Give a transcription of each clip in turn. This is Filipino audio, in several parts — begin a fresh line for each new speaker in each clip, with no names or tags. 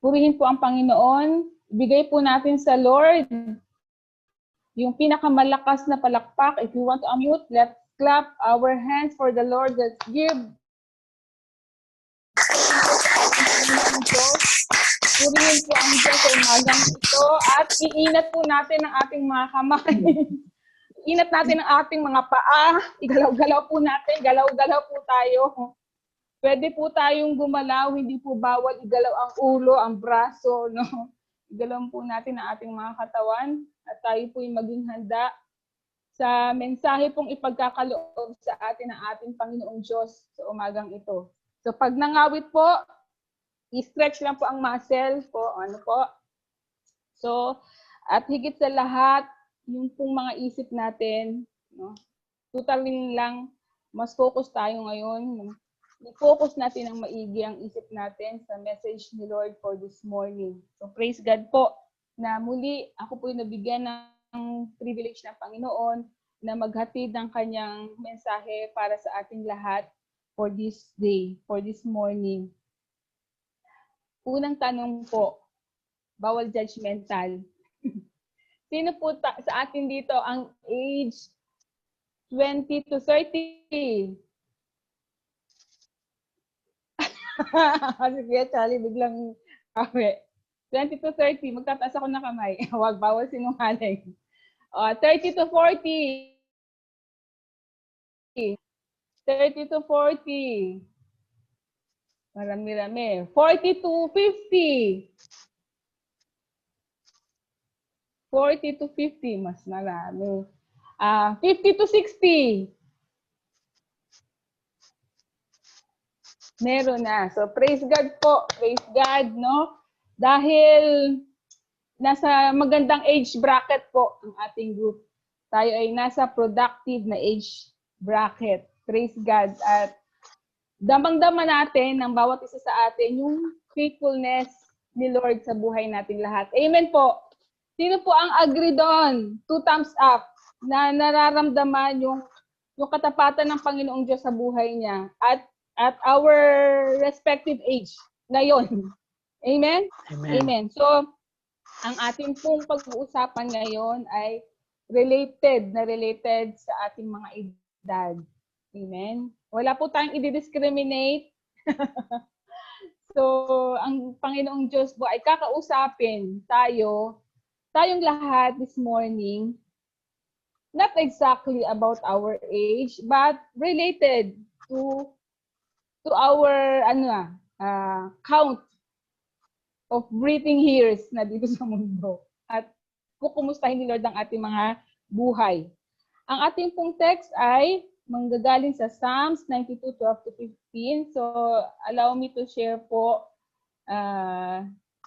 Purihin po ang Panginoon. Ibigay po natin sa Lord yung pinakamalakas na palakpak. If you want to unmute, let's clap our hands for the Lord. Let's give. Purihin po ang Diyos sa umagang ito at iinat po natin ang ating mga kamay. Inat natin ang ating mga paa. Igalaw-galaw po natin. Galaw-galaw po tayo. Pwede po tayong gumalaw. Hindi po bawal igalaw ang ulo, ang braso. No? Igalaw po natin ang ating mga katawan. At tayo po yung maging handa sa mensahe pong ipagkakaloob sa atin ng ating Panginoong Diyos sa umagang ito. So pag nangawit po, i-stretch lang po ang muscle po. Ano po? So, at higit sa lahat, yung pong mga isip natin, no? Totally lang, mas focus tayo ngayon. No? I-focus natin ang maigi ang isip natin sa message ni Lord for this morning. So praise God po na muli ako po yung nabigyan ng privilege ng Panginoon na maghatid ng kanyang mensahe para sa ating lahat for this day, for this morning. Unang tanong po, bawal judgmental. Sino po sa atin dito ang age 20 to 30? Sige, Charlie, biglang kawe. 20 to 30, magtataas ako ng kamay. Huwag, bawal sinungaling. 30 to 40. 30 to 40. Marami-rami. 40 to 50. 40 to 50, mas marami. 50 to 60. Meron na. So, praise God po. Praise God, no? Dahil nasa magandang age bracket po ang ating group. Tayo ay nasa productive na age bracket. Praise God. At damang-dama natin ng bawat isa sa atin yung faithfulness ni Lord sa buhay nating lahat. Amen po. Sino po ang agree doon? 2 thumbs up na nararamdaman yung katapatan ng Panginoong Diyos sa buhay niya at our respective age ngayon. Amen?
Amen.
Amen. So, ang ating pong pag-uusapan ngayon ay related sa ating mga edad. Amen? Wala po tayong i-discriminate. So, ang Panginoong Diyos po ay kakausapin tayong lahat this morning, not exactly about our age, but related to our count of breathing years na dito sa mundo. At kukumustahin ni Lord ang ating mga buhay. Ang ating pong text ay manggagaling sa Psalms 92:12 to 15. So, allow me to share po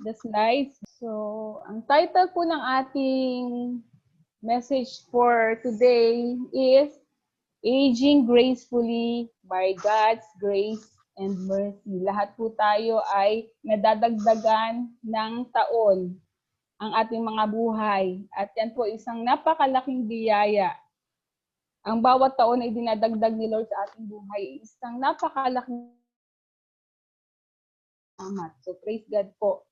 the slides. So, ang title po ng ating message for today is Aging Gracefully by God's Grace and Mercy. Lahat po tayo ay nadadagdagan ng taon ang ating mga buhay. At yan po isang napakalaking biyaya. Ang bawat taon ay dinadagdag ni Lord sa ating buhay. Isang napakalaking salamat. So, praise God po.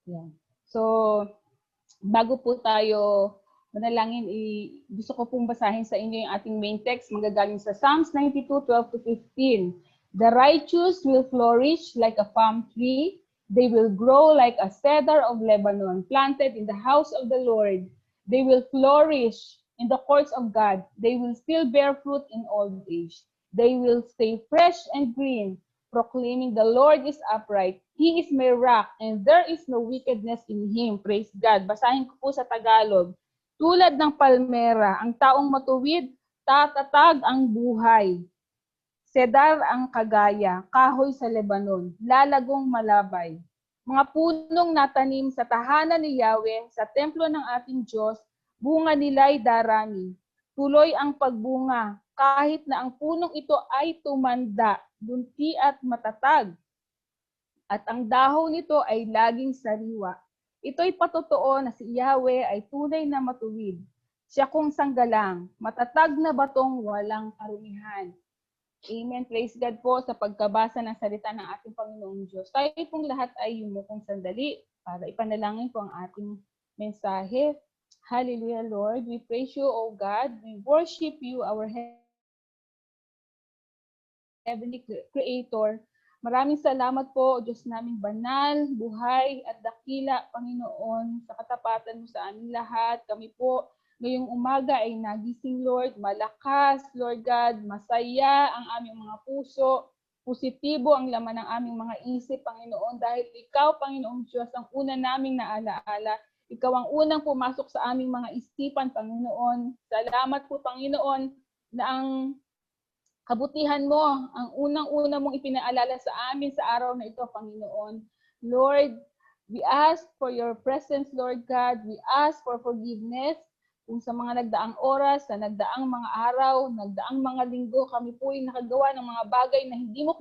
Yeah. So, bago po tayo manalangin, gusto ko pong basahin sa inyo yung ating main text. Magagaling sa Psalms 92:12 to 15. The righteous will flourish like a palm tree. They will grow like a cedar of Lebanon, planted in the house of the Lord. They will flourish in the courts of God. They will still bear fruit in old age. They will stay fresh and green, proclaiming the Lord is upright. He is my rock, and there is no wickedness in Him. Praise God. Basahin ko po sa Tagalog. Tulad ng palmera, ang taong matuwid, tatatag ang buhay. Cedar ang kagaya, kahoy sa Lebanon, lalagong malabay. Mga punong natanim sa tahanan ni Yahweh, sa templo ng ating Diyos, bunga nila'y darami. Tuloy ang pagbunga, kahit na ang punong ito ay tumanda, bunti at matatag. At ang dahon nito ay laging sariwa. Ito'y patotoo na si Yahweh ay tunay na matuwid. Siya kung sanggalang, matatag na batong walang karumihan. Amen. Praise God po sa pagkabasa ng salita ng ating Panginoong Diyos. Tayo pong lahat ay yumukong sandali para ipanalangin po ang ating mensahe. Hallelujah, Lord. We praise you, O God. We worship you, our Heavenly Creator. Maraming salamat po, O Diyos naming banal, buhay at dakila, Panginoon, sa katapatan mo sa aming lahat. Kami po ngayong umaga ay nagising, Lord, malakas, Lord God, masaya ang aming mga puso, positibo ang laman ng aming mga isip, Panginoon, dahil Ikaw, Panginoong Diyos, ang una naming naalaala. Ikaw ang unang pumasok sa aming mga isipan, Panginoon. Salamat po, Panginoon, na ang kabutihan mo, ang unang-una mong ipinaalala sa amin sa araw na ito, Panginoon. Lord, we ask for your presence, Lord God. We ask for forgiveness kung sa mga nagdaang oras, sa nagdaang mga araw, nagdaang mga linggo, kami po ay nakagawa ng mga bagay na hindi mo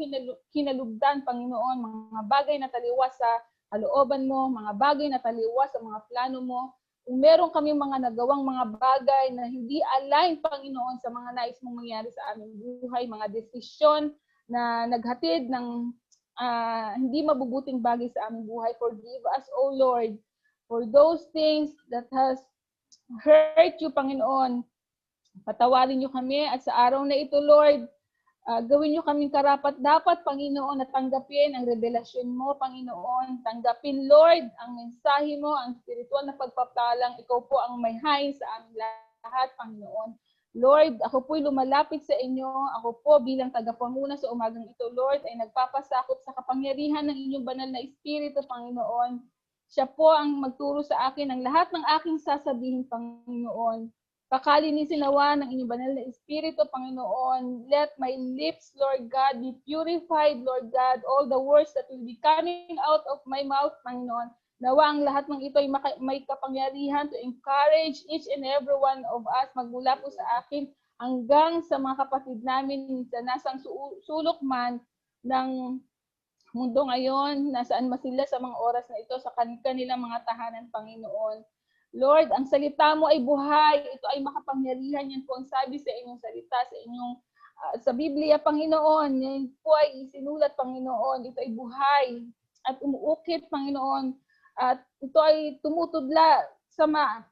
kinalugdan, Panginoon, mga bagay na taliwas sa kalooban mo, mga bagay na taliwas sa mga plano mo. Kung meron kami mga nagawang mga bagay na hindi align, Panginoon, sa mga nais mong mangyari sa aming buhay, mga desisyon na naghatid ng hindi mabubuting bagay sa aming buhay, forgive us, O Lord, for those things that has hurt you, Panginoon. Patawarin niyo kami at sa araw na ito, Lord, gawin niyo kaming karapat-dapat, Panginoon, na tanggapin ang revelasyon mo, Panginoon. Tanggapin, Lord, ang mensahe mo, ang spiritual na pagpapalang. Ikaw po ang may hain sa aming lahat, Panginoon. Lord, ako po'y lumalapit sa inyo. Ako po bilang tagapanguna sa umagang ito, Lord, ay nagpapasakop sa kapangyarihan ng inyong banal na Espiritu, Panginoon. Siya po ang magturo sa akin ng lahat ng aking sasabihin, Panginoon. Pakalinisin nawa ng inyong banal na Espiritu, Panginoon. Let my lips, Lord God, be purified, Lord God. All the words that will be coming out of my mouth, Panginoon. Nawa ang lahat ng ito ay may kapangyarihan to encourage each and every one of us, magmula po sa akin hanggang sa mga kapatid namin sa nasang sulok man ng mundo ngayon, nasaan man sila sa mga oras na ito, sa kanilang mga tahanan, Panginoon. Lord, ang salita mo ay buhay, ito ay makapangyarihan, yan po ang sabi sa inyong salita, sa inyong sa Biblia, Panginoon, yan po ay isinulat, Panginoon, ito ay buhay at umuukit, Panginoon, at ito ay tumutudla sa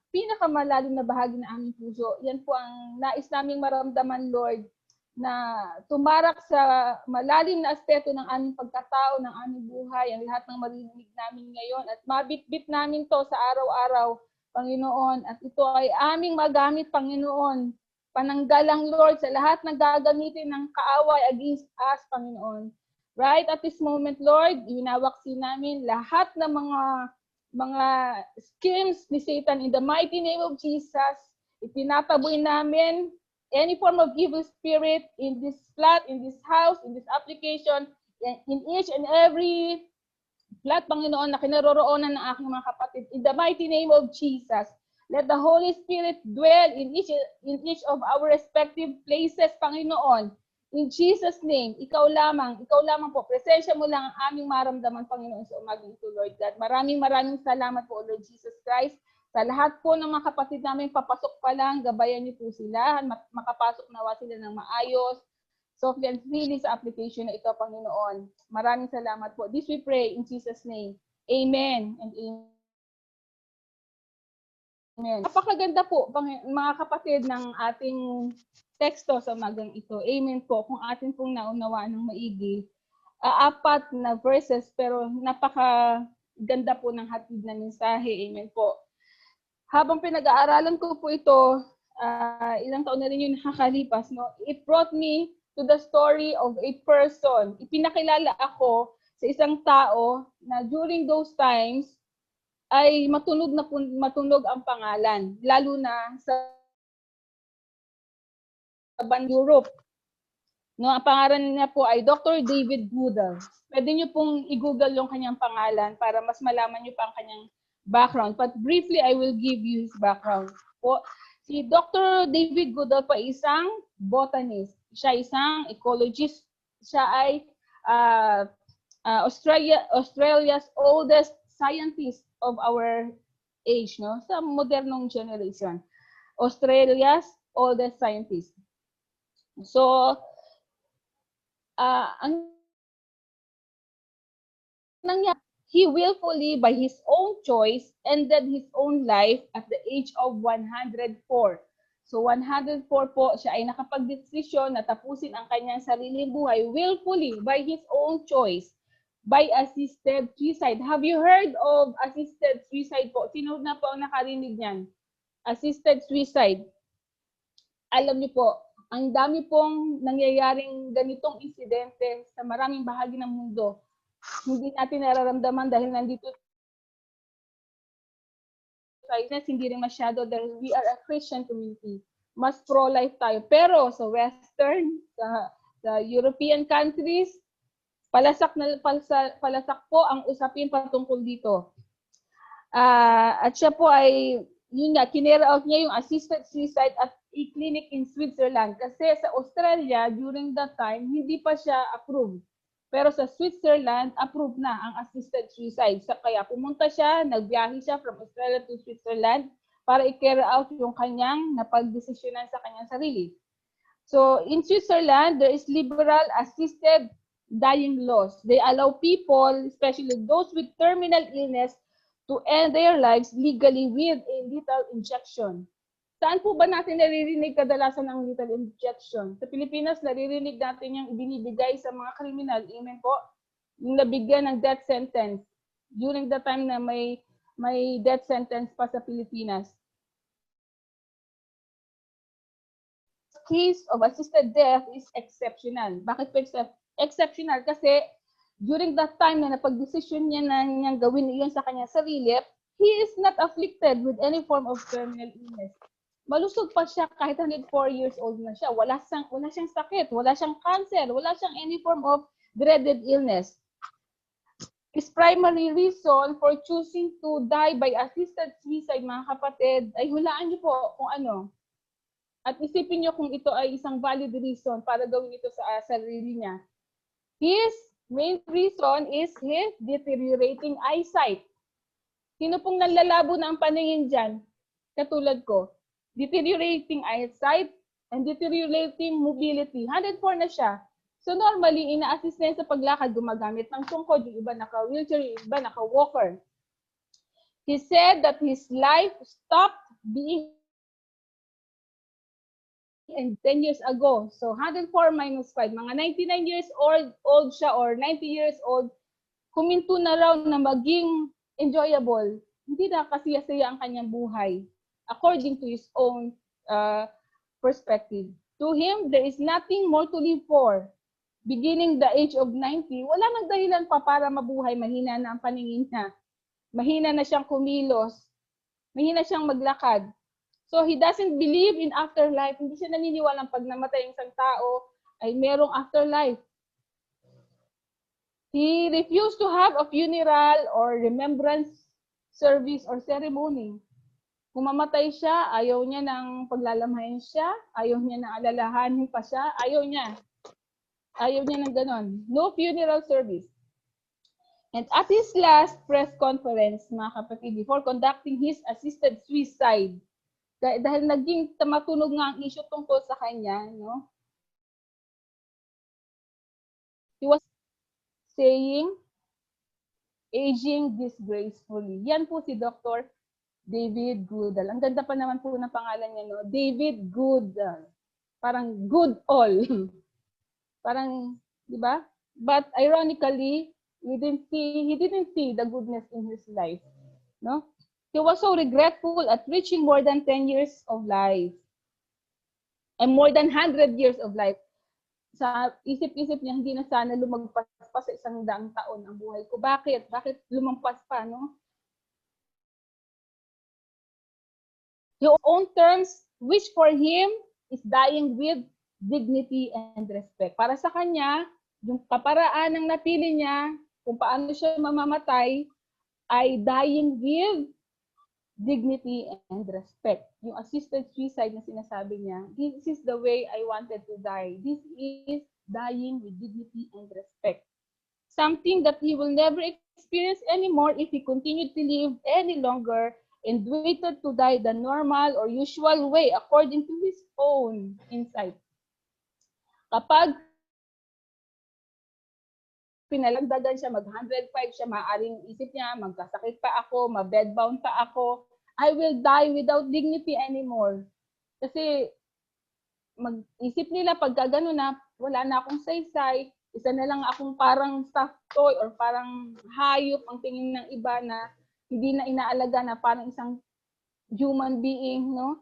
pinakamalalim na bahagi ng aming puso. Yan po ang nais naming maramdaman, Lord, na tumarak sa malalim na aspeto ng aming pagkatao, ng aming buhay, ang lahat ng marinig namin ngayon at mabitbit namin to sa araw-araw, Panginoon. At ito ay aming magamit, Panginoon. Pananggalang, Lord, sa lahat ng gagamitin ng kaaway against us, Panginoon. Right at this moment, Lord, iwinawaksin namin lahat ng mga schemes ni Satan in the mighty name of Jesus. Itinataboy namin any form of evil spirit in this flat, in this house, in this application, in each and every flat, Panginoon, na kinaroroonan ng aking mga kapatid. In the mighty name of Jesus, let the Holy Spirit dwell in each of our respective places, Panginoon. In Jesus' name, ikaw lamang po, presensya mo lang ang aming maramdaman, Panginoon, sa umagang ito, Lord God. Maraming salamat po, Lord Jesus Christ. Sa lahat po ng mga kapatid namin, papasok pa lang, gabayan niyo po sila, makapasok nawa sila ng maayos, softly and freely sa application na ito, Panginoon. Maraming salamat po. This we pray in Jesus' name. Amen and amen. Napakaganda po, mga kapatid, ng ating teksto sa umagang ito. Amen po. Kung atin pong naunawaan ng maigi, apat na verses, pero napakaganda po ng hatid na mensahe. Amen po. Habang pinag-aaralan ko po ito, ilang taon na rin yung nakakalipas, no? It brought me to the story of a person. Ipinakilala ako sa isang tao na during those times ay matunog ang pangalan, lalo na sa Europe. No, ang pangalan niya po ay Dr. David Goodall. Pwede niyo pong i-google yung kanyang pangalan para mas malaman niyo pa ang kanyang background. But briefly, I will give you his background. Po, si Dr. David Goodall po isang botanist. Siya isang ecologist. Siya ay Australia's oldest scientist of our age, no? Sa modernong generation. Australia's oldest scientist. So, ang nangyari, he willfully, by his own choice, ended his own life at the age of 104. So 104 po, siya ay nakapagdesisyon na tapusin ang kanyang sariling buhay willfully, by his own choice, by assisted suicide. Have you heard of assisted suicide po? Sino na po ang nakarinig niyan? Assisted suicide. Alam niyo po, ang dami pong nangyayaring ganitong insidente sa maraming bahagi ng mundo. Hindi natin nararamdaman dahil nandito sa hindi rin masyado dahil we are a Christian community. Mas pro-life tayo. Pero sa Western, sa European countries, palasak po ang usapin patungkol dito. At siya po ay, yun nga, kinare out niya yung assisted suicide at a clinic in Switzerland. Kasi sa Australia, during that time, hindi pa siya approved. Pero sa Switzerland, approved na ang assisted suicide. Kaya pumunta siya, nagbiyahe siya from Australia to Switzerland para i-carry out yung kanyang napagdesisyonan sa kanyang sarili. So in Switzerland, there is liberal assisted dying laws. They allow people, especially those with terminal illness, to end their lives legally with a lethal injection. Saan po ba natin naririnig kadalasan ng lethal injection? Sa Pilipinas, naririnig natin yung ibinibigay sa mga kriminal. Amen po? Yung nabigyan ng death sentence during the time na may death sentence pa sa Pilipinas. Case of assisted death is exceptional. Bakit po exceptional? Kasi during that time na napag-decision niya na niyang gawin iyon sa kanyang sarili, he is not afflicted with any form of terminal illness. Malusog pa siya kahit 104 years old na siya. Wala siyang sakit, wala siyang cancer, wala siyang any form of dreaded illness. His primary reason for choosing to die by assisted suicide, mga kapatid, ay hulaan niyo po kung ano. At isipin niyo kung ito ay isang valid reason para gawin ito sa sarili niya. His main reason is his deteriorating eyesight. Sino pong nanlalabo na ang paningin dyan? Katulad ko. Deteriorating eyesight and deteriorating mobility. 104 na siya. So normally, ina-assist na sa paglakad, gumagamit ng tungkod, yung iba naka-wheelchair, yung iba naka-walker. He said that his life stopped being and 10 years ago. So 104 minus 5, mga 99 years old siya or 90 years old, kuminto na raw na maging enjoyable. Hindi na kasiyasiya ang kanyang buhay according to his own perspective. To him, there is nothing more to live for. Beginning the age of 90, wala nang dahilan pa para mabuhay. Mahina na ang paningin niya. Mahina na siyang kumilos. Mahina siyang maglakad. So he doesn't believe in afterlife. Hindi siya naniniwala pag namatay ang isang tao ay merong afterlife. He refused to have a funeral or remembrance service or ceremony. Kung mamatay siya, ayaw niya ng paglalamahin siya, ayaw niya ng alalahanin pa siya, ayaw niya. Ayaw niya ng ganon. No funeral service. And at his last press conference, mga kapatid, before conducting his assisted suicide, dahil naging matunog nga ang issue tungkol sa kanya, no? He was saying, aging disgracefully. Yan po si Dr. David Goodall. Ang ganda pa naman po ng pangalan niya, no? David Goodall. Parang good all. Parang, di ba? But ironically, he didn't see the goodness in his life. No? He was so regretful at reaching more than 10 years of life. And more than 100 years of life. Sa isip-isip niya, hindi na sana lumagpas pa sa 100 taon ang buhay ko. Bakit? Bakit lumampas pa, no? His own terms, which for him is dying with dignity and respect. Para sa kanya, yung kaparaan ng napili niya, kung paano siya mamamatay, ay dying with dignity and respect. Yung assisted suicide na sinasabi niya, this is the way I wanted to die. This is dying with dignity and respect. Something that he will never experience anymore if he continued to live any longer and waited to die the normal or usual way according to his own insight. Kapag pinalagdagan siya, mag-105 siya, maaaring isip niya, magkasakit pa ako, ma-bedbound pa ako, I will die without dignity anymore. Kasi mag-isip nila pagka gano'n na, wala na akong saysay, isa na lang akong parang stuffed toy or parang hayop ang tingin ng iba na hindi na inaalaga na parang isang human being, no?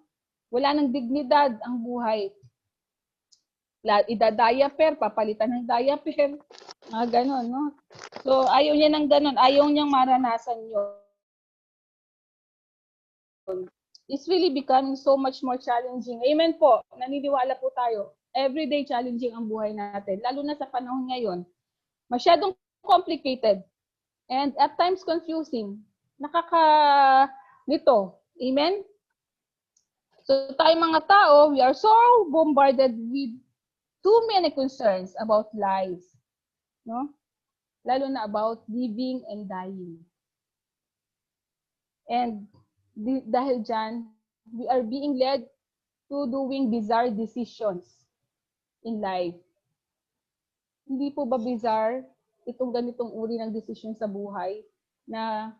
Wala nang dignidad ang buhay. Ida-diaper, papalitan ng diaper, mga gano'n, no? So, ayaw niya ng gano'n, ayaw niyang maranasan yun. It's really becoming so much more challenging. Amen po. Naniniwala po tayo. Everyday challenging ang buhay natin. Lalo na sa panahon ngayon. Masyadong complicated. And at times confusing. Nito. Amen? So tayo mga tao, we are so bombarded with too many concerns about life. No? Lalo na about living and dying. And dahil dyan, we are being led to doing bizarre decisions in life. Hindi po ba bizarre itong ganitong uri ng desisyon sa buhay na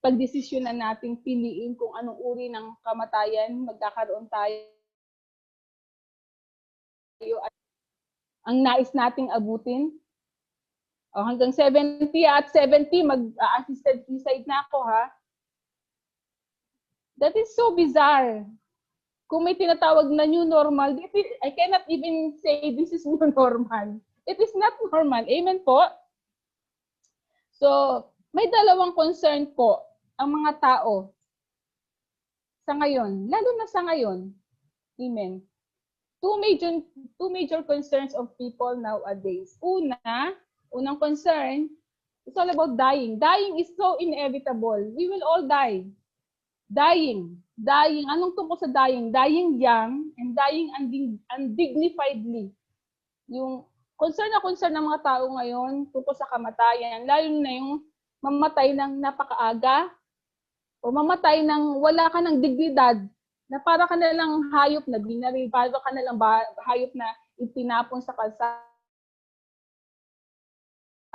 pagdesisyonan nating piliin kung anong uri ng kamatayan magkakaroon tayo at ang nais nating abutin? O hanggang 70 at 70 mag-assisted suicide na ako, ha? That is so bizarre. Kung may tinatawag na new normal, I cannot even say this is new normal. It is not normal. Amen po? So, may dalawang concern po ang mga tao sa ngayon, lalo na sa ngayon. Amen. Two major concerns of people nowadays. Unang concern, it's all about dying. Dying is so inevitable. We will all die. Dying. Anong tungkol sa dying? Dying young and dying undignifiedly. Yung concern ng mga tao ngayon tungkol sa kamatayan, lalo na yung mamatay ng napakaaga o mamatay ng wala ka ng dignidad, na para ka na lang hayop na binaril, para ka na lang hayop na itinapon sa kalsada.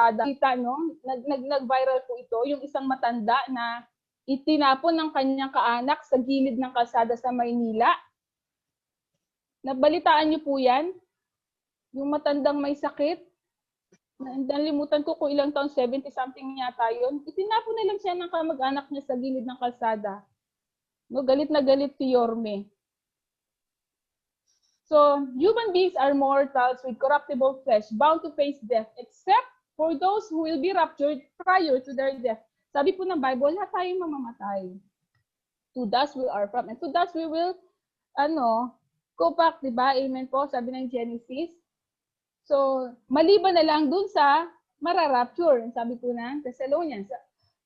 Kita, no? Nag-viral po ito, yung isang matanda na itinapon ng kanyang kaanak sa gilid ng kalsada sa Maynila. Nabalitaan niyo po yan? Yung matandang may sakit. Nalimutan ko kung ilang taon, 70-something yata yun. Itinapon na lang siya ng kamag-anak niya sa gilid ng kalsada. No, galit na galit si Yorme. So, human beings are mortals with corruptible flesh, bound to face death, except for those who will be raptured prior to their death. Sabi po ng Bible, lahat tayo mamamatay. To dust we are from, and to dust we will, go back, di ba? Amen po, sabi ng Genesis. So, maliban na lang dun sa mararapture, sabi po ng Thessalonians.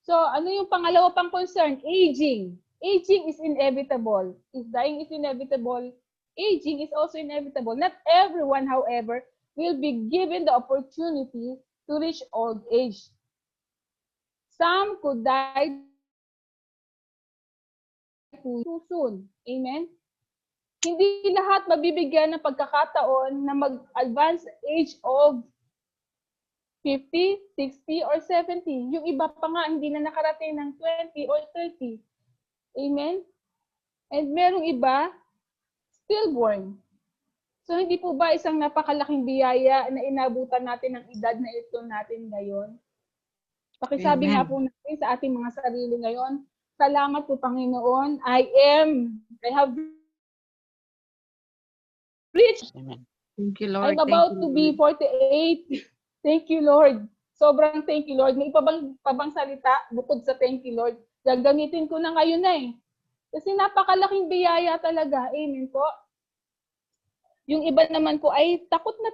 So, ano yung pangalawa pang concern? Aging. Aging is inevitable. If dying is inevitable, aging is also inevitable. Not everyone, however, will be given the opportunity to reach old age. Some could die too soon. Amen? Hindi lahat mabibigyan ng pagkakataon na mag-advance age of 50, 60, or 70. Yung iba pa nga, hindi na nakarating ng 20 or 30. Amen? And merong iba, stillborn. So, hindi po ba isang napakalaking biyaya na inabutan natin ng edad na ito natin ngayon? Pakisabi nga po natin sa ating mga sarili ngayon, salamat po Panginoon, I have reached.
Amen. Thank you, Lord.
I'm about to be 48. Thank you, Lord. Sobrang thank you, Lord. May pabang salita bukod sa thank you, Lord. Gagamitin ko na ngayon na eh. Kasi napakalaking biyaya talaga. Amen po. Yung iba naman po ay takot na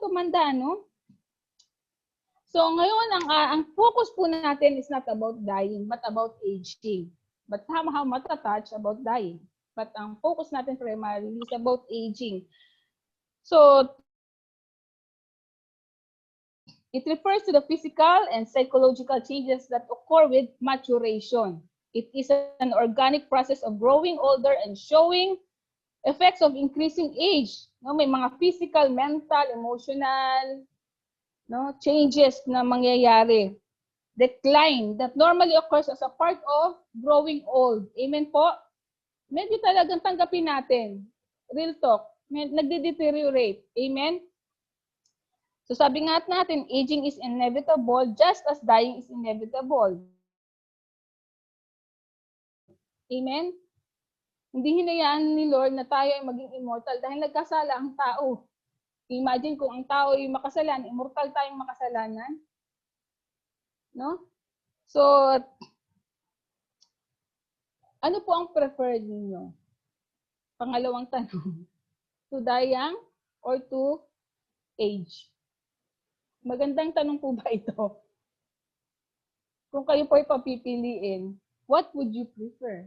tumanda, no? So ngayon, ang focus po natin is not about dying, but about aging. But somehow matatouch about dying. But ang focus natin primarily is about aging. So, it refers to the physical and psychological changes that occur with maturation. It is an organic process of growing older and showing effects of increasing age. No, may mga physical, mental, emotional, no? Changes na mangyayari. Decline that normally occurs as a part of growing old. Amen po? Medyo talagang tanggapin natin. Real talk. Nagde-deteriorate. Amen? So sabi nga natin, aging is inevitable just as dying is inevitable. Amen? Hindi hinayaan ni Lord na tayo ay maging immortal dahil nagkasala ang tao. Imagine kung ang tao ay makasalan, immortal tayong makasalanan. No? So, ano po ang preferred ninyo? Pangalawang tanong. To die young or to age? Magandang tanong po ba ito? Kung kayo po ay papipiliin, what would you prefer?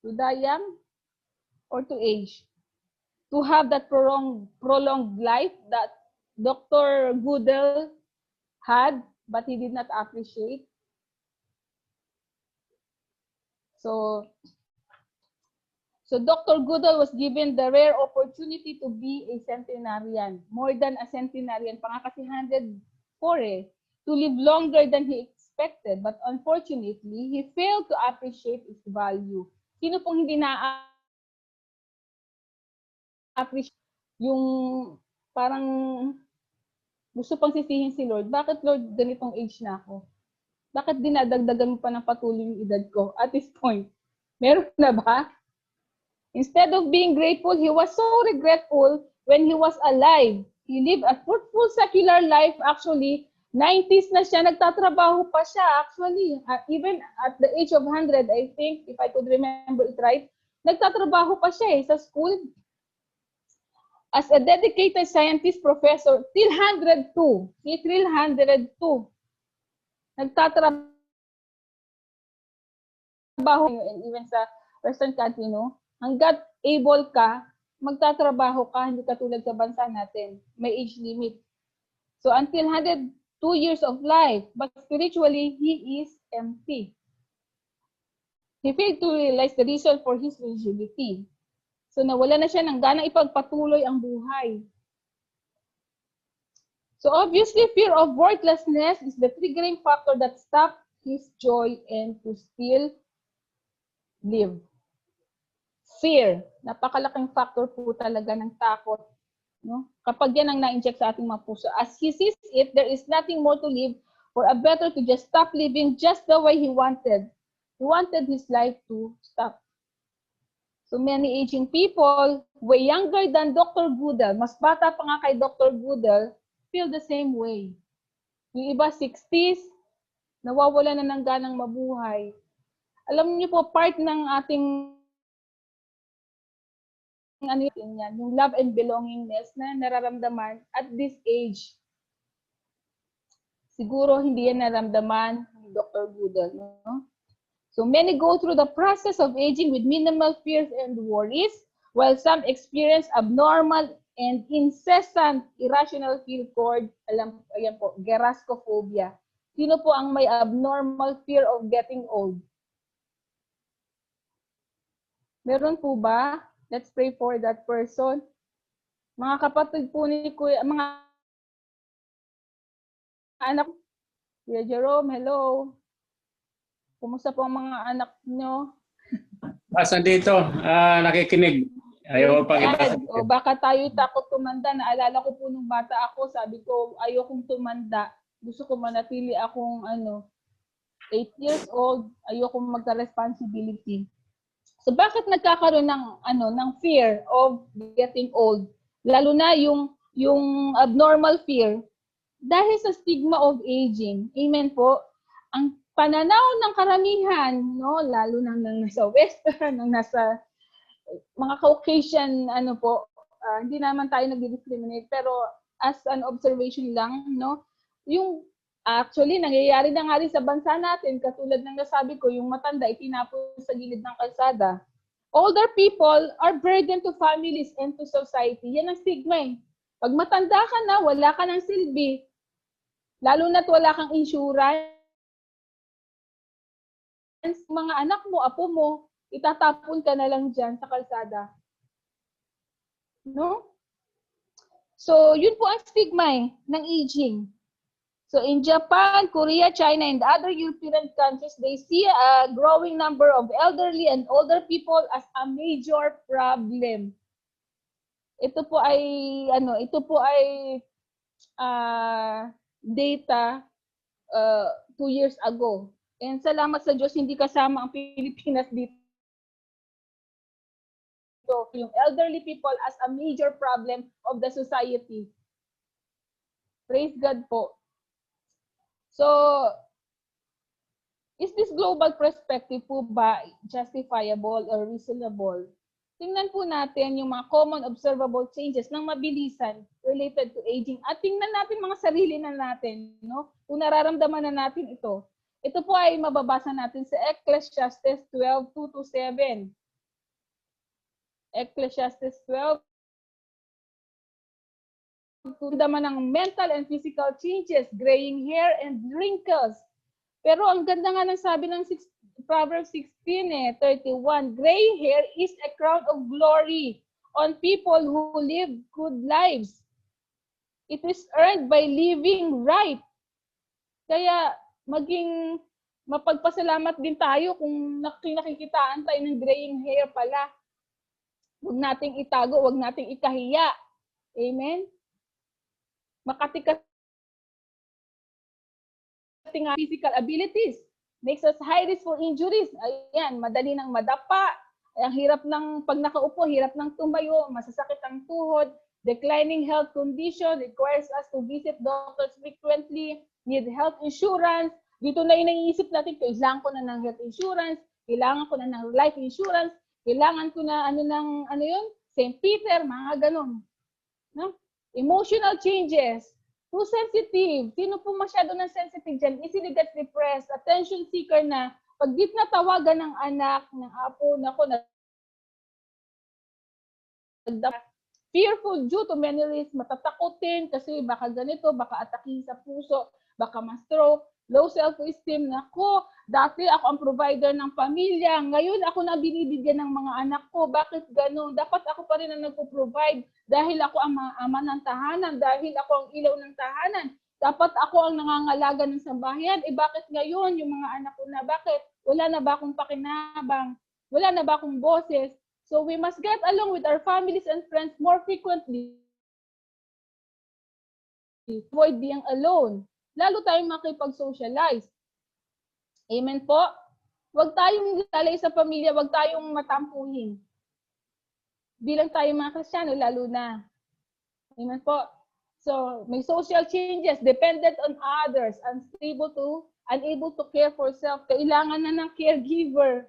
To die young or to age? To have that prolonged life that Dr. Goodell had, but he did not appreciate. So Dr. Goodell was given the rare opportunity to be a centenarian, more than a centenarian, pangakasi 104 to live longer than he expected. But unfortunately, he failed to appreciate its value. Sino pong hindi na-appreciate yung parang gusto pang sisihin si Lord, bakit Lord ganitong age na ako? Bakit dinadagdagan mo pa ng patuloy yung edad ko at this point? Meron na ba? Instead of being grateful, he was so regretful when he was alive. He lived a fruitful secular life actually. 90s na siya, nagtatrabaho pa siya actually. Even at the age of 100, I think, if I could remember it right, nagtatrabaho pa siya sa school. As a dedicated scientist professor, till 102. See, till 102. Nagtatrabaho, even sa Western country, no? Hanggat able ka, magtatrabaho ka, hindi katulad sa bansa natin. May age limit. So until 102 years of life, but spiritually, he is empty. He failed to realize the reason for his longevity. So nawala na siya ng ganang ipagpatuloy ang buhay. So obviously, fear of worthlessness is the triggering factor that stops his joy and to still live. Fear, napakalaking factor po talaga ng takot. No? Kapag yan ang na-inject sa ating mga puso. As he sees it, there is nothing more to live or a better to just stop living just the way he wanted. He wanted his life to stop. So many aging people, way younger than Dr. Goodell, mas bata pa nga kay Dr. Goodell, feel the same way. Yung iba 60s, nawawala na ng ganang mabuhay. Alam niyo po, part ng ating yung love and belongingness na nararamdaman at this age. Siguro hindi yan naramdaman ni Dr. Goodell. No? So many go through the process of aging with minimal fears and worries, while some experience abnormal and incessant irrational fear called, ayan po, gerascophobia. Sino po ang may abnormal fear of getting old? Meron po ba? Let's pray for that person. Mga kapatid po ni Kuya, mga anak, Kuya Jerome, hello. Kumusta po ang mga anak nyo?
Basta dito, nakikinig. Ayaw pa kita.
O baka tayo takot tumanda. Naalala ko po nung bata ako, sabi ko, ayokong tumanda. Gusto ko manatili akong 8 years old. Ayokong magka-responsibility. So bakit nagkakaroon ng fear of getting old? Lalo na yung abnormal fear dahil sa stigma of aging. Amen po. Ang pananaw ng karamihan, no, lalo na nasa Western, nasa mga Caucasian, hindi naman tayo nag-discriminate, pero as an observation lang, no, yung actually, nangyayari na nga rin sa bansa natin, katulad ng nasabi ko, yung matanda itinapon sa gilid ng kalsada. Older people are burden to families and to society. Yan ang stigma eh. Pag matanda ka na, wala ka ng silbi. Lalo na't wala kang insurance. Mga anak mo, apo mo, itatapon ka na lang dyan sa kalsada. No? So, yun po ang stigma ng aging. So in Japan, Korea, China, and other European countries, they see a growing number of elderly and older people as a major problem. Ito po ay data 2 years ago. And salamat sa Diyos, hindi kasama ang Pilipinas dito. Yung elderly people as a major problem of the society. Praise God po. So, is this global perspective po ba justifiable or reasonable? Tingnan po natin yung mga common observable changes ng mabilisan related to aging. At tingnan natin mga sarili na natin, no? Kung nararamdaman na natin ito. Ito po ay mababasa natin sa Ecclesiastes 12:2-7. Ecclesiastes 12. Naman ng mental and physical changes, graying hair and wrinkles. Pero ang ganda nga ng sabi ng Proverbs 16:31, gray hair is a crown of glory on people who live good lives. It is earned by living right. Kaya maging mapagpasalamat din tayo kung nakikitaan tayo ng graying hair pala. Huwag nating itago, huwag nating ikahiya. Amen? Makatikas physical abilities makes us high risk for injuries. Ayan, madali nang madapa. Ang hirap ng pag nakaupo, hirap ng tumayo, masasakit ang tuhod, declining health condition requires us to visit doctors frequently, need health insurance. Dito na yung naiisip natin, kailangan ko na ng health insurance, kailangan ko na ng life insurance, kailangan ko na St. Peter, mga ganun. No? Emotional changes. Too sensitive. Sino po masyado ng sensitive dyan? Easily gets depressed. Attention seeker na. Pag di natawagan ng anak, ng apo, fearful due to many risks. Matatakotin kasi baka ganito, baka atakin sa puso, baka ma-stroke. Low self-esteem. Nako, dati ako ang provider ng pamilya. Ngayon ako na binibigyan ng mga anak ko. Bakit ganun? Dapat ako pa rin ang nagpo-provide dahil ako ang ama ng tahanan, dahil ako ang ilaw ng tahanan. Dapat ako ang nangangalaga ng sambahayan. Bakit ngayon yung mga anak ko na? Bakit? Wala na ba akong pakinabang? Wala na ba akong boses? So we must get along with our families and friends more frequently. Avoid being alone. Lalo tayong makipag-socialize. Amen po? Huwag tayong lalay sa pamilya, huwag tayong matampuhin. Bilang tayong mga Kristiyano, lalo na. Amen po? So, may social changes, dependent on others, unable to care for self. Kailangan na ng caregiver.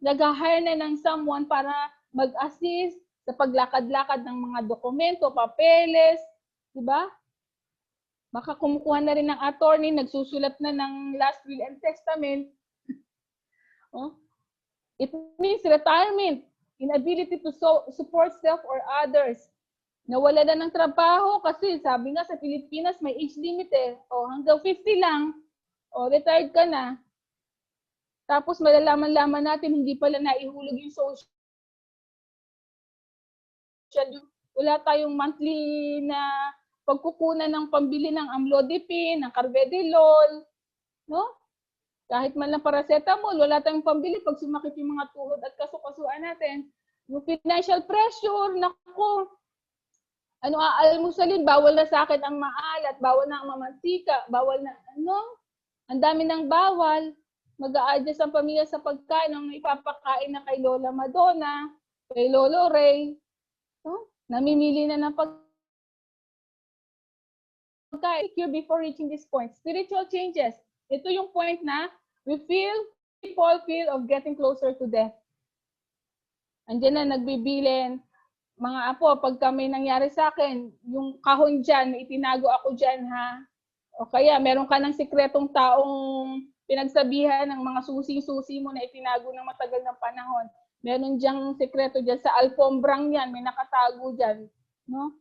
Nag-hire na ng someone para mag-assist sa paglakad-lakad ng mga dokumento, papeles, di ba? Baka kumukuha na rin ng attorney, nagsusulat na ng last will and testament. It means retirement, inability to support self or others. Nawala na ng trabaho kasi sabi nga sa Pilipinas may age limit hanggang 50 lang, retired ka na. Tapos malalaman-laman natin hindi pala naihulog yung social. Wala tayong monthly na pagkukunan ng pambili ng amlodipine, ng carvedilol, no? Kahit man lang paracetamol, wala tayong pambili pag sumakit yung mga tuhod at kasukasuan natin. Yung financial pressure, nako, aalmusalin, bawal na sa akin ang maalat, bawal na ang mamantika, bawal na, ang dami ng bawal. Mag-a-adjust ang pamilya sa pagkain, ang ipapakain na kay Lola Madonna, kay Lolo Ray, namimili na ng pagkain before reaching this point. Spiritual changes. Ito yung point na people feel of getting closer to death. Andiyan na nagbibilin. Mga apo, pag may nangyari sa akin, yung kahon dyan, may itinago ako dyan, ha? O kaya, meron ka ng sikretong taong pinagsabihan ng mga susi-susi mo na itinago ng matagal ng panahon. Meron diyang sikreto dyan sa alfombrang yan, may nakatago dyan. No?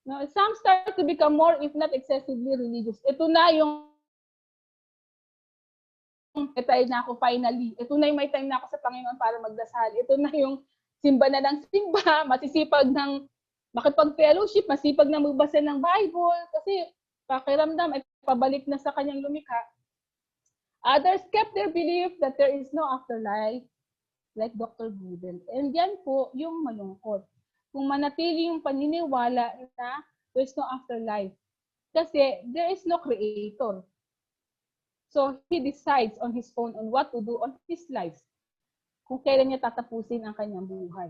No, some start to become more, if not excessively religious. Ito na yung time na ako finally. Ito na yung may time na ako sa Panginoon para magdasal. Ito na yung simba na ng simba, masisipag ng makipag-fellowship, masipag na magbasa ng Bible. Kasi pakiramdam, pabalik na sa kanyang lumikha. Others kept their belief that there is no afterlife, like Dr. Goodell. And yan po yung malungkot. Kung manatili yung paniniwala na there's no afterlife. Kasi there is no creator. So he decides on his own on what to do on his life. Kung kailan niya tatapusin ang kanyang buhay.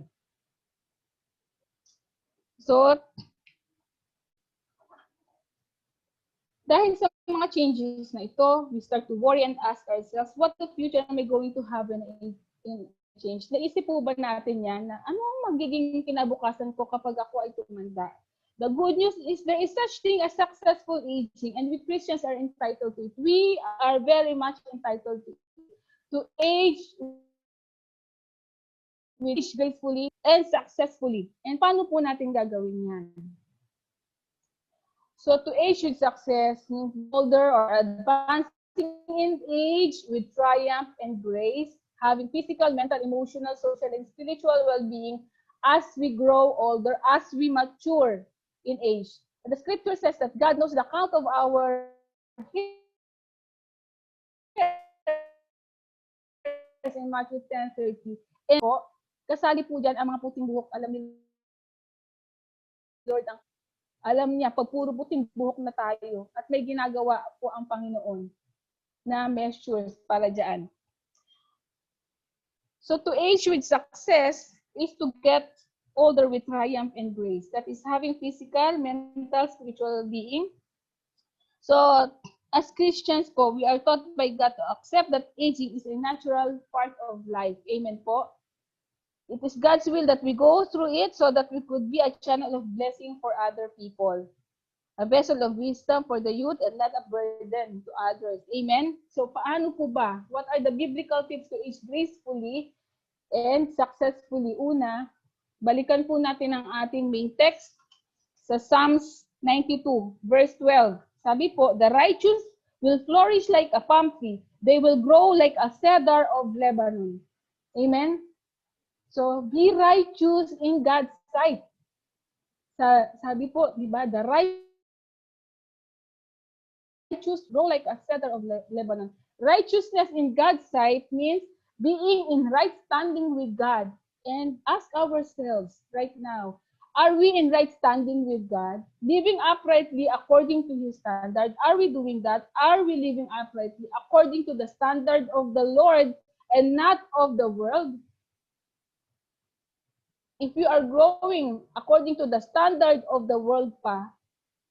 So, dahil sa mga changes na ito, we start to worry and ask ourselves, what the future am I going to have in change? Naisip po ba natin yan na ano ang magiging kinabukasan ko kapag ako ay tumanda? The good news is there is such thing as successful aging, and we Christians are entitled to it. We are very much entitled to age gracefully and successfully. And paano po natin gagawin yan? So to age with success means older or advancing in age with triumph and grace, having physical, mental, emotional, social, and spiritual well-being as we grow older, as we mature in age. And the scripture says that God knows the count of our hairs in Matthew 10:30. And po, kasali po dyan ang mga puting buhok. Alam ni Lord, alam niya, pag puro puting buhok na tayo at may ginagawa po ang Panginoon na measures para dyan. So to age with success is to get older with triumph and grace. That is having physical, mental, spiritual being. So as Christians po, we are taught by God to accept that aging is a natural part of life. Amen po. It is God's will that we go through it so that we could be a channel of blessing for other people. A vessel of wisdom for the youth and not a burden to others. Amen? So paano po ba? What are the biblical tips to age gracefully and successfully? Una, balikan po natin ang ating main text sa Psalms 92, verse 12. Sabi po, the righteous will flourish like a palm tree. They will grow like a cedar of Lebanon. Amen? So, be righteous in God's sight. Sabi po, di ba, the righteous grow like a cedar of Lebanon. Righteousness in God's sight means being in right standing with God. And ask ourselves right now, are we in right standing with God? Living uprightly according to His standard. Are we doing that? Are we living uprightly according to the standard of the Lord and not of the world? If you are growing according to the standard of the world pa,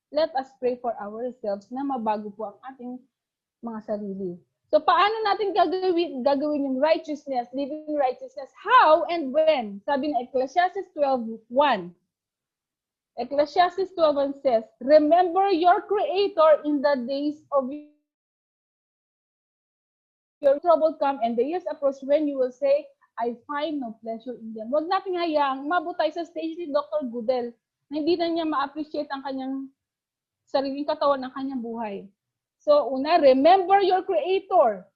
let us pray for ourselves na mabago po ang ating mga sarili. So, paano natin gagawin yung righteousness, living righteousness? How and when? Sabi ng Ecclesiastes 12:1. Ecclesiastes 12:1 says, remember your Creator in the days of your trouble come and the years approach when you will say, I find no pleasure in them. Huwag natin hayaang mabutay sa stage ni Dr. Goodell na hindi na niya ma-appreciate ang kanyang sariling katawan, ang kanyang buhay. So, una, remember your Creator.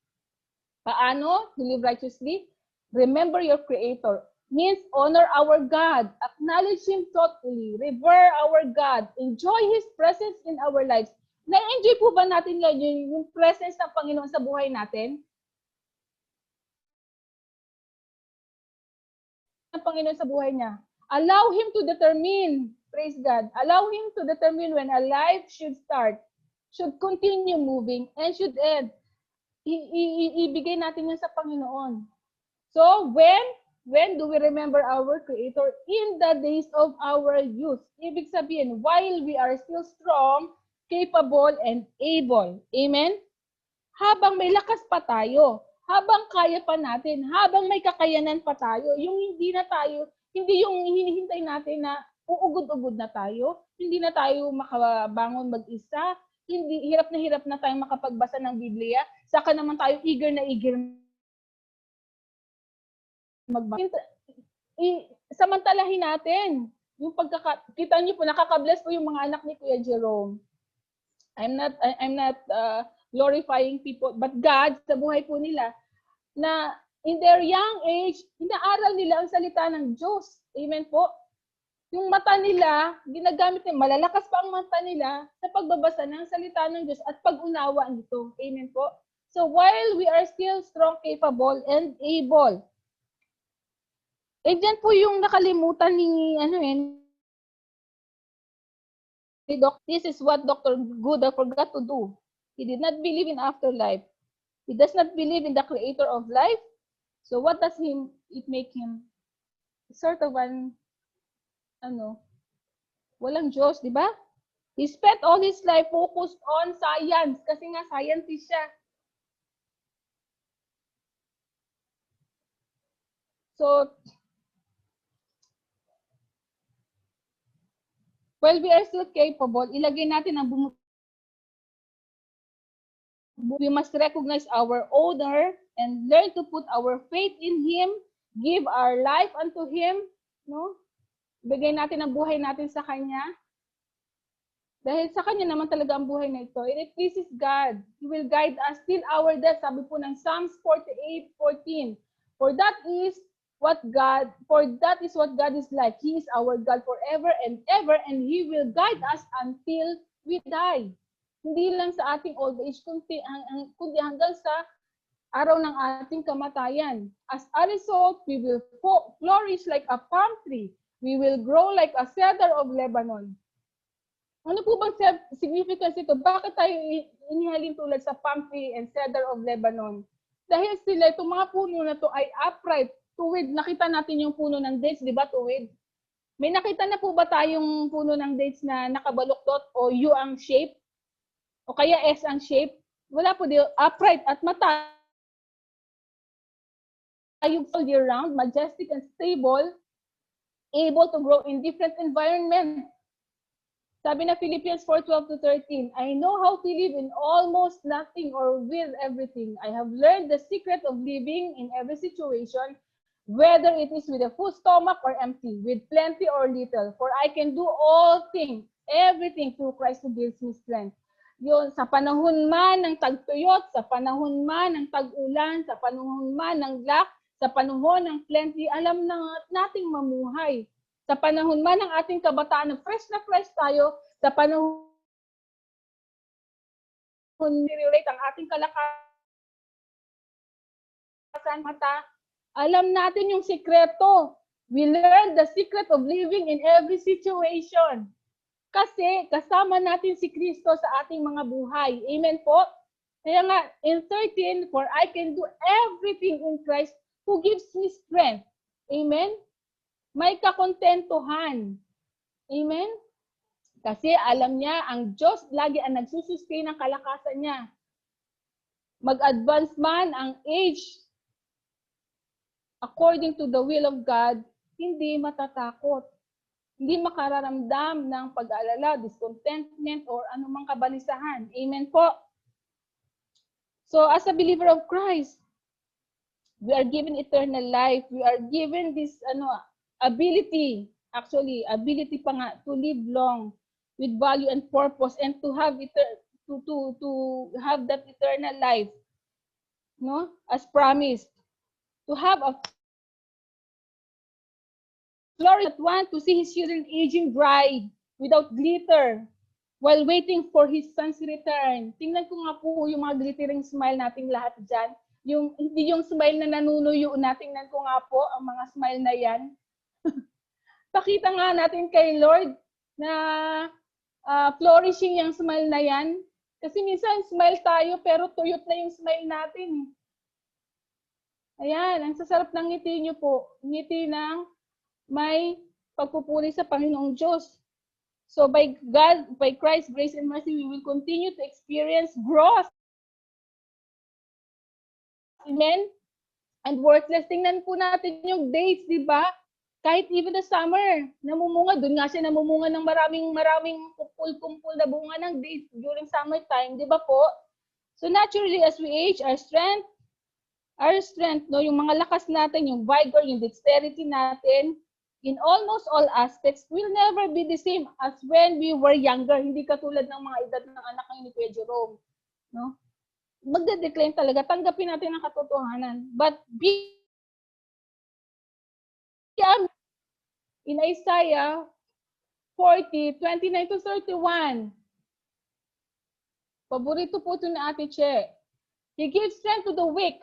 Paano to live righteously? Remember your Creator. Means honor our God. Acknowledge Him thoughtfully. Revere our God. Enjoy His presence in our lives. Na-enjoy po ba natin yung presence ng Panginoon sa buhay natin? Ang Panginoon sa buhay niya. Allow Him to determine, praise God, allow Him to determine when a life should start, should continue moving, and should end. Ibigay natin yan sa Panginoon. So, when do we remember our Creator? In the days of our youth. Ibig sabihin, while we are still strong, capable, and able. Amen? Habang may lakas pa tayo, habang kaya pa natin, habang may kakayanan pa tayo, yung hindi yung hinihintay natin na uugod-ugod na tayo, hindi na tayo makabangon mag-isa, hirap na tayong makapagbasa ng Biblia, saka naman tayo eager magbasa. Samantalahin natin. Yung kita niyo po, nakaka-bless po yung mga anak ni Kuya Jerome. I'm not glorifying people, but God, sa buhay po nila, na in their young age, inaaral nila ang salita ng Diyos. Amen po. yung mata nila, ginagamit nila, malalakas pa ang mata nila sa pagbabasa ng salita ng Diyos at pag-unawa nito. Amen po. So while we are still strong, capable, and able, dyan po yung nakalimutan ni, ni Doc. This is what Dr. Guda forgot to do. He did not believe in afterlife. He does not believe in the creator of life. So what does it make him? Sort of walang Diyos, di ba? He spent all his life focused on science kasi nga scientist siya. So, while we are still capable, ilagay natin ang we must recognize our owner and learn to put our faith in Him, give our life unto Him, no? Bigay natin ang buhay natin sa Kanya. Dahil sa Kanya naman talaga ang buhay na ito. And it pleases God. He will guide us till our death. Sabi po ng Psalms 48:14. For that is what God is like. He is our God forever and ever, and He will guide us until we die. Hindi lang sa ating old age, kundi hanggang sa araw ng ating kamatayan. As a result, we will flourish like a palm tree. We will grow like a cedar of Lebanon. Ano po bang significance ito? Bakit tayo inihalin tulad sa palm tree and cedar of Lebanon? Dahil sila, itong mga puno na to ay upright, tuwid. Nakita natin yung puno ng dates, di ba, tuwid? May nakita na po ba tayong puno ng dates na nakabaluktot o U ang shape? O kaya S ang shape? Wala po, upright at matayog all year round, majestic and stable, able to grow in different environments. Sabi na Philippians 4:12-13, I know how to live in almost nothing or with everything. I have learned the secret of living in every situation, whether it is with a full stomach or empty, with plenty or little. For I can do all things, everything through Christ who gives me strength. Yun, sa panahon man ng tagtuyot, sa panahon man ng tag-ulan, sa panahon man ng lack, sa panahon ng plenty, alam na nating mamuhay. Sa panahon man ng ating kabataan, na fresh tayo, sa panahon nire-rate ang ating kalakasan mata, alam natin yung sikreto. We learn the secret of living in every situation. Kasi kasama natin si Kristo sa ating mga buhay. Amen po? Kaya nga, in 13, for I can do everything in Christ who gives me strength. Amen? May kakontentuhan. Amen? Kasi alam niya, ang Diyos lagi ang nagsusustain ng kalakasan niya. Mag-advance man ang age according to the will of God, hindi matatakot. Hindi makararamdam ng pag-aalala, discontentment, or anumang kabalisahan. Amen po? So, as a believer of Christ, we are given eternal life. We are given this ability pa nga, to live long with value and purpose and to have have that eternal life, no, as promised. To have a glory that want to see his children aging bride without glitter while waiting for his son's return. Tingnan ko nga po yung mga glittering smile nating lahat dyan. Hindi yung smile na nanunuyo na, tingnan ko nga po ang mga smile na yan. Pakita nga natin kay Lord na flourishing yung smile na yan. Kasi minsan smile tayo pero tuyot na yung smile natin. Ayan, ang sasarap ng ngiti nyo po. Ngiti ng may pagpupuri sa Panginoong Diyos. So by Christ's grace and mercy, we will continue to experience growth. Amen? And worthless. Tingnan po natin yung dates, di ba? Kahit even the summer, namumunga. Doon nga siya namumunga ng maraming kumpul-kumpul na bunga ng dates during summertime, di ba po? So naturally, as we age, our strength, no, yung mga lakas natin, yung vigor, yung dexterity natin, in almost all aspects, will never be the same as when we were younger. Hindi katulad ng mga edad ng anak ni Kuya Jerome. No? Magde-decline talaga. Tanggapin natin ang katotohanan. But in Isaiah 40, 29 to 31. Paborito po ito ni Ate Che. He gives strength to the weak.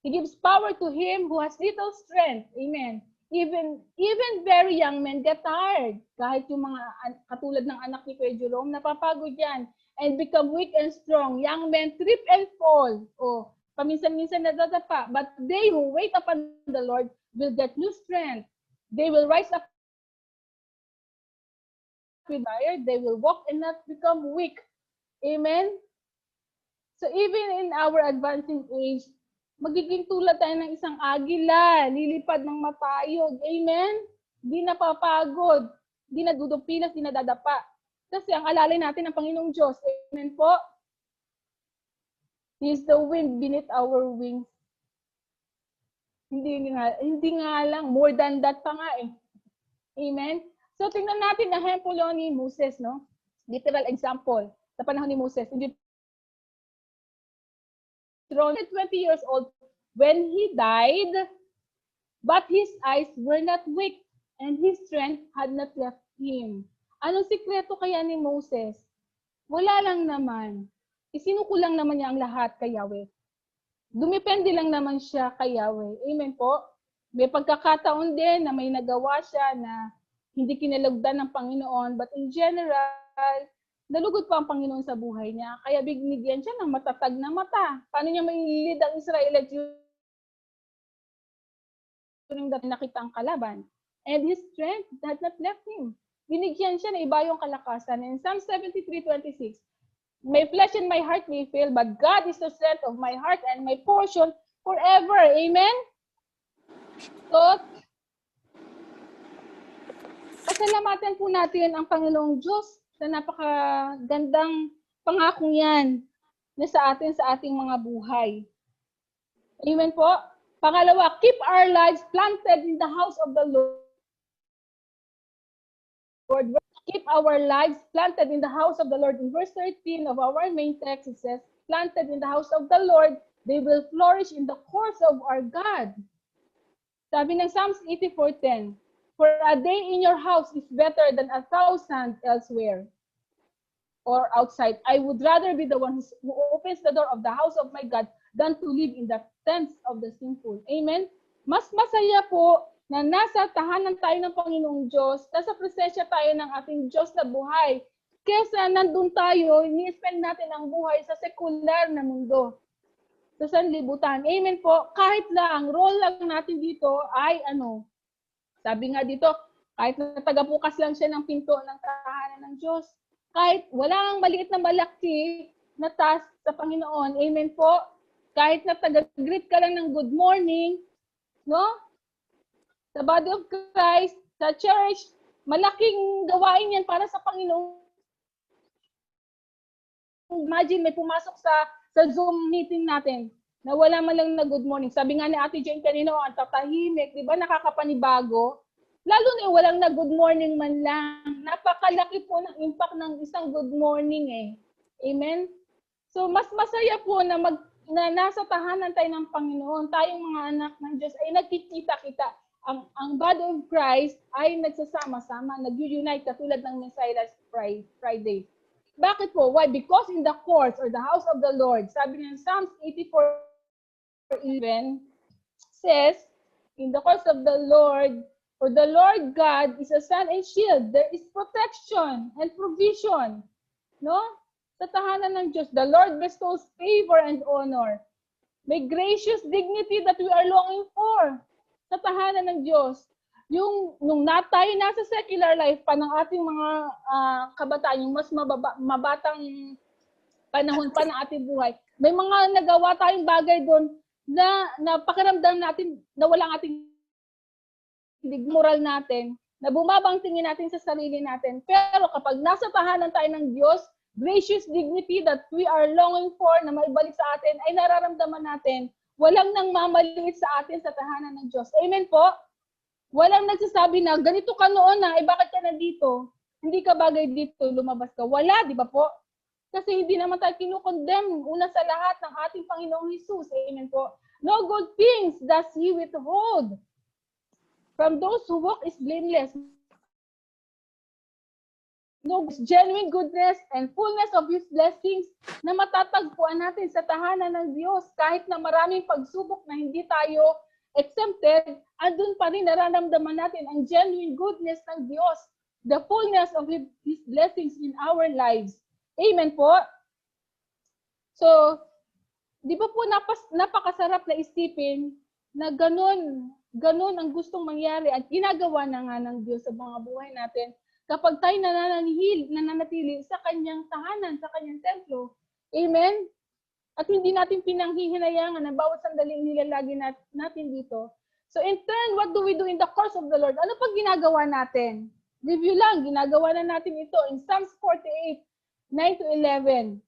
He gives power to him who has little strength. Amen. Even very young men get tired. Kahit yung mga katulad ng anak ni Kuya Jerome, napapagod yan. And become weak and strong. Young men trip and fall. Oh, paminsan-minsan nadadapa. But they who wait upon the Lord will get new strength. They will rise up with fire. They will walk and not become weak. Amen? So even in our advancing age, magiging tulad tayo ng isang agila, lilipad ng matayog. Amen? Di napapagod, di nadudupilas, di nadadapa. Kasi ang alalay natin ng Panginoong Diyos. Amen po? He is the wind beneath our wings. Hindi nga lang, more than that pa nga eh. Amen? So tingnan natin ang ehemplo ni Moses, no? Literal example sa panahon ni Moses. Hindi 20 years old when he died, but his eyes were not weak and his strength had not left him. Anong sikreto kaya ni Moses? Wala lang naman. Isinuko lang naman niya ang lahat kay Yahweh. Dumepende lang naman siya kay Yahweh. Amen po? May pagkakataon din na may nagawa siya na hindi kinalugdan ng Panginoon, but in general, nalugod pa ang Panginoon sa buhay niya. Kaya binigyan siya ng matatag na mata. Paano niya maililid ang Israelite yung dati nakita ang kalaban? And his strength had not left him. Binigyan siya na iba yung kalakasan. In Psalm 73:26, my flesh and my heart may fail, but God is the strength of my heart and my portion forever. Amen? So, pasalamatan po natin ang Panginoong Diyos sa napakagandang pangakong yan na sa ating mga buhay. Amen po. Pangalawa, keep our lives planted in the house of the Lord. Keep our lives planted in the house of the Lord. In verse 13 of our main text, it says, planted in the house of the Lord, they will flourish in the courts of our God. Sabi ng Psalms 84:10, for a day in your house is better than 1,000 elsewhere or outside. I would rather be the one who opens the door of the house of my God than to live in the tents of the sinful. Amen? Mas masaya po na nasa tahanan tayo ng Panginoong Diyos, nasa presensya tayo ng ating Diyos na buhay, kesa nandun tayo, ni-spend natin ang buhay sa sekular na mundo, sa sanlibutan. Amen po? Kahit lang, role lang natin dito ay sabi nga dito, kahit na tagabukas lang siya ng pinto ng tahanan ng Diyos, kahit walang maliit na malaki na task sa Panginoon, amen po, kahit na taga-greet ka lang ng good morning, no? Sa body of Christ, sa church, malaking gawain yan para sa Panginoon. Imagine, may pumasok sa Zoom meeting natin na wala man lang na good morning. Sabi nga ni Ate Jane kanino, ang tatahimik, di ba, nakakapanibago. Lalo na walang na good morning man lang. Napakalaki po ng impact ng isang good morning eh. Amen? So, mas masaya po na nasa tahanan tayo ng Panginoon, tayong mga anak ng Diyos ay nagkikita-kita. Ang body of Christ ay nagsasama-sama, nag-unite katulad ng Messiah Friday. Bakit po? Why? Because in the courts or the house of the Lord, sabi ng Psalms 84:11 says, in the courts of the Lord, for the Lord God is a sun and shield. There is protection and provision. No? Sa tahanan ng Diyos, the Lord bestows favor and honor. May gracious dignity that we are longing for sa tahanan ng Diyos. Nung tayo nasa secular life pa ng ating mga kabataan, yung mas mabatang panahon pa ng ating buhay, may mga nagawa tayong bagay doon na pakiramdam natin na walang ating moral natin, na bumabang tingin natin sa sarili natin. Pero kapag nasa tahanan tayo ng Diyos, gracious dignity that we are longing for na maibalik sa atin ay nararamdaman natin. Walang nang mamaliit sa atin sa tahanan ng Diyos. Amen po? Walang nagsasabi na, ganito ka noon na, bakit ka nandito? Hindi ka bagay dito, lumabas ka. Wala, di ba po? Kasi hindi naman tayo kinukondemn una sa lahat ng ating Panginoong Jesus. Amen po? No good things does He withhold from those who walk is blameless. no genuine goodness and fullness of His blessings na matatagpuan natin sa tahanan ng Diyos. Kahit na maraming pagsubok na hindi tayo exempted, andun pa rin nararamdaman natin ang genuine goodness ng Diyos, the fullness of His blessings in our lives. Amen po? So, di ba po napakasarap na isipin na ganun ang gustong mangyari at ginagawa na nga ng Diyos sa mga buhay natin kapag tayo nananatili sa kanyang tahanan, sa kanyang templo. Amen? At hindi natin pinanghihinayangan na bawat sandaling nilalagi natin dito. So in turn, what do we do in the course of the Lord? Ano pag ginagawa natin? Review lang, ginagawa na natin ito in Psalms 48, 9-11.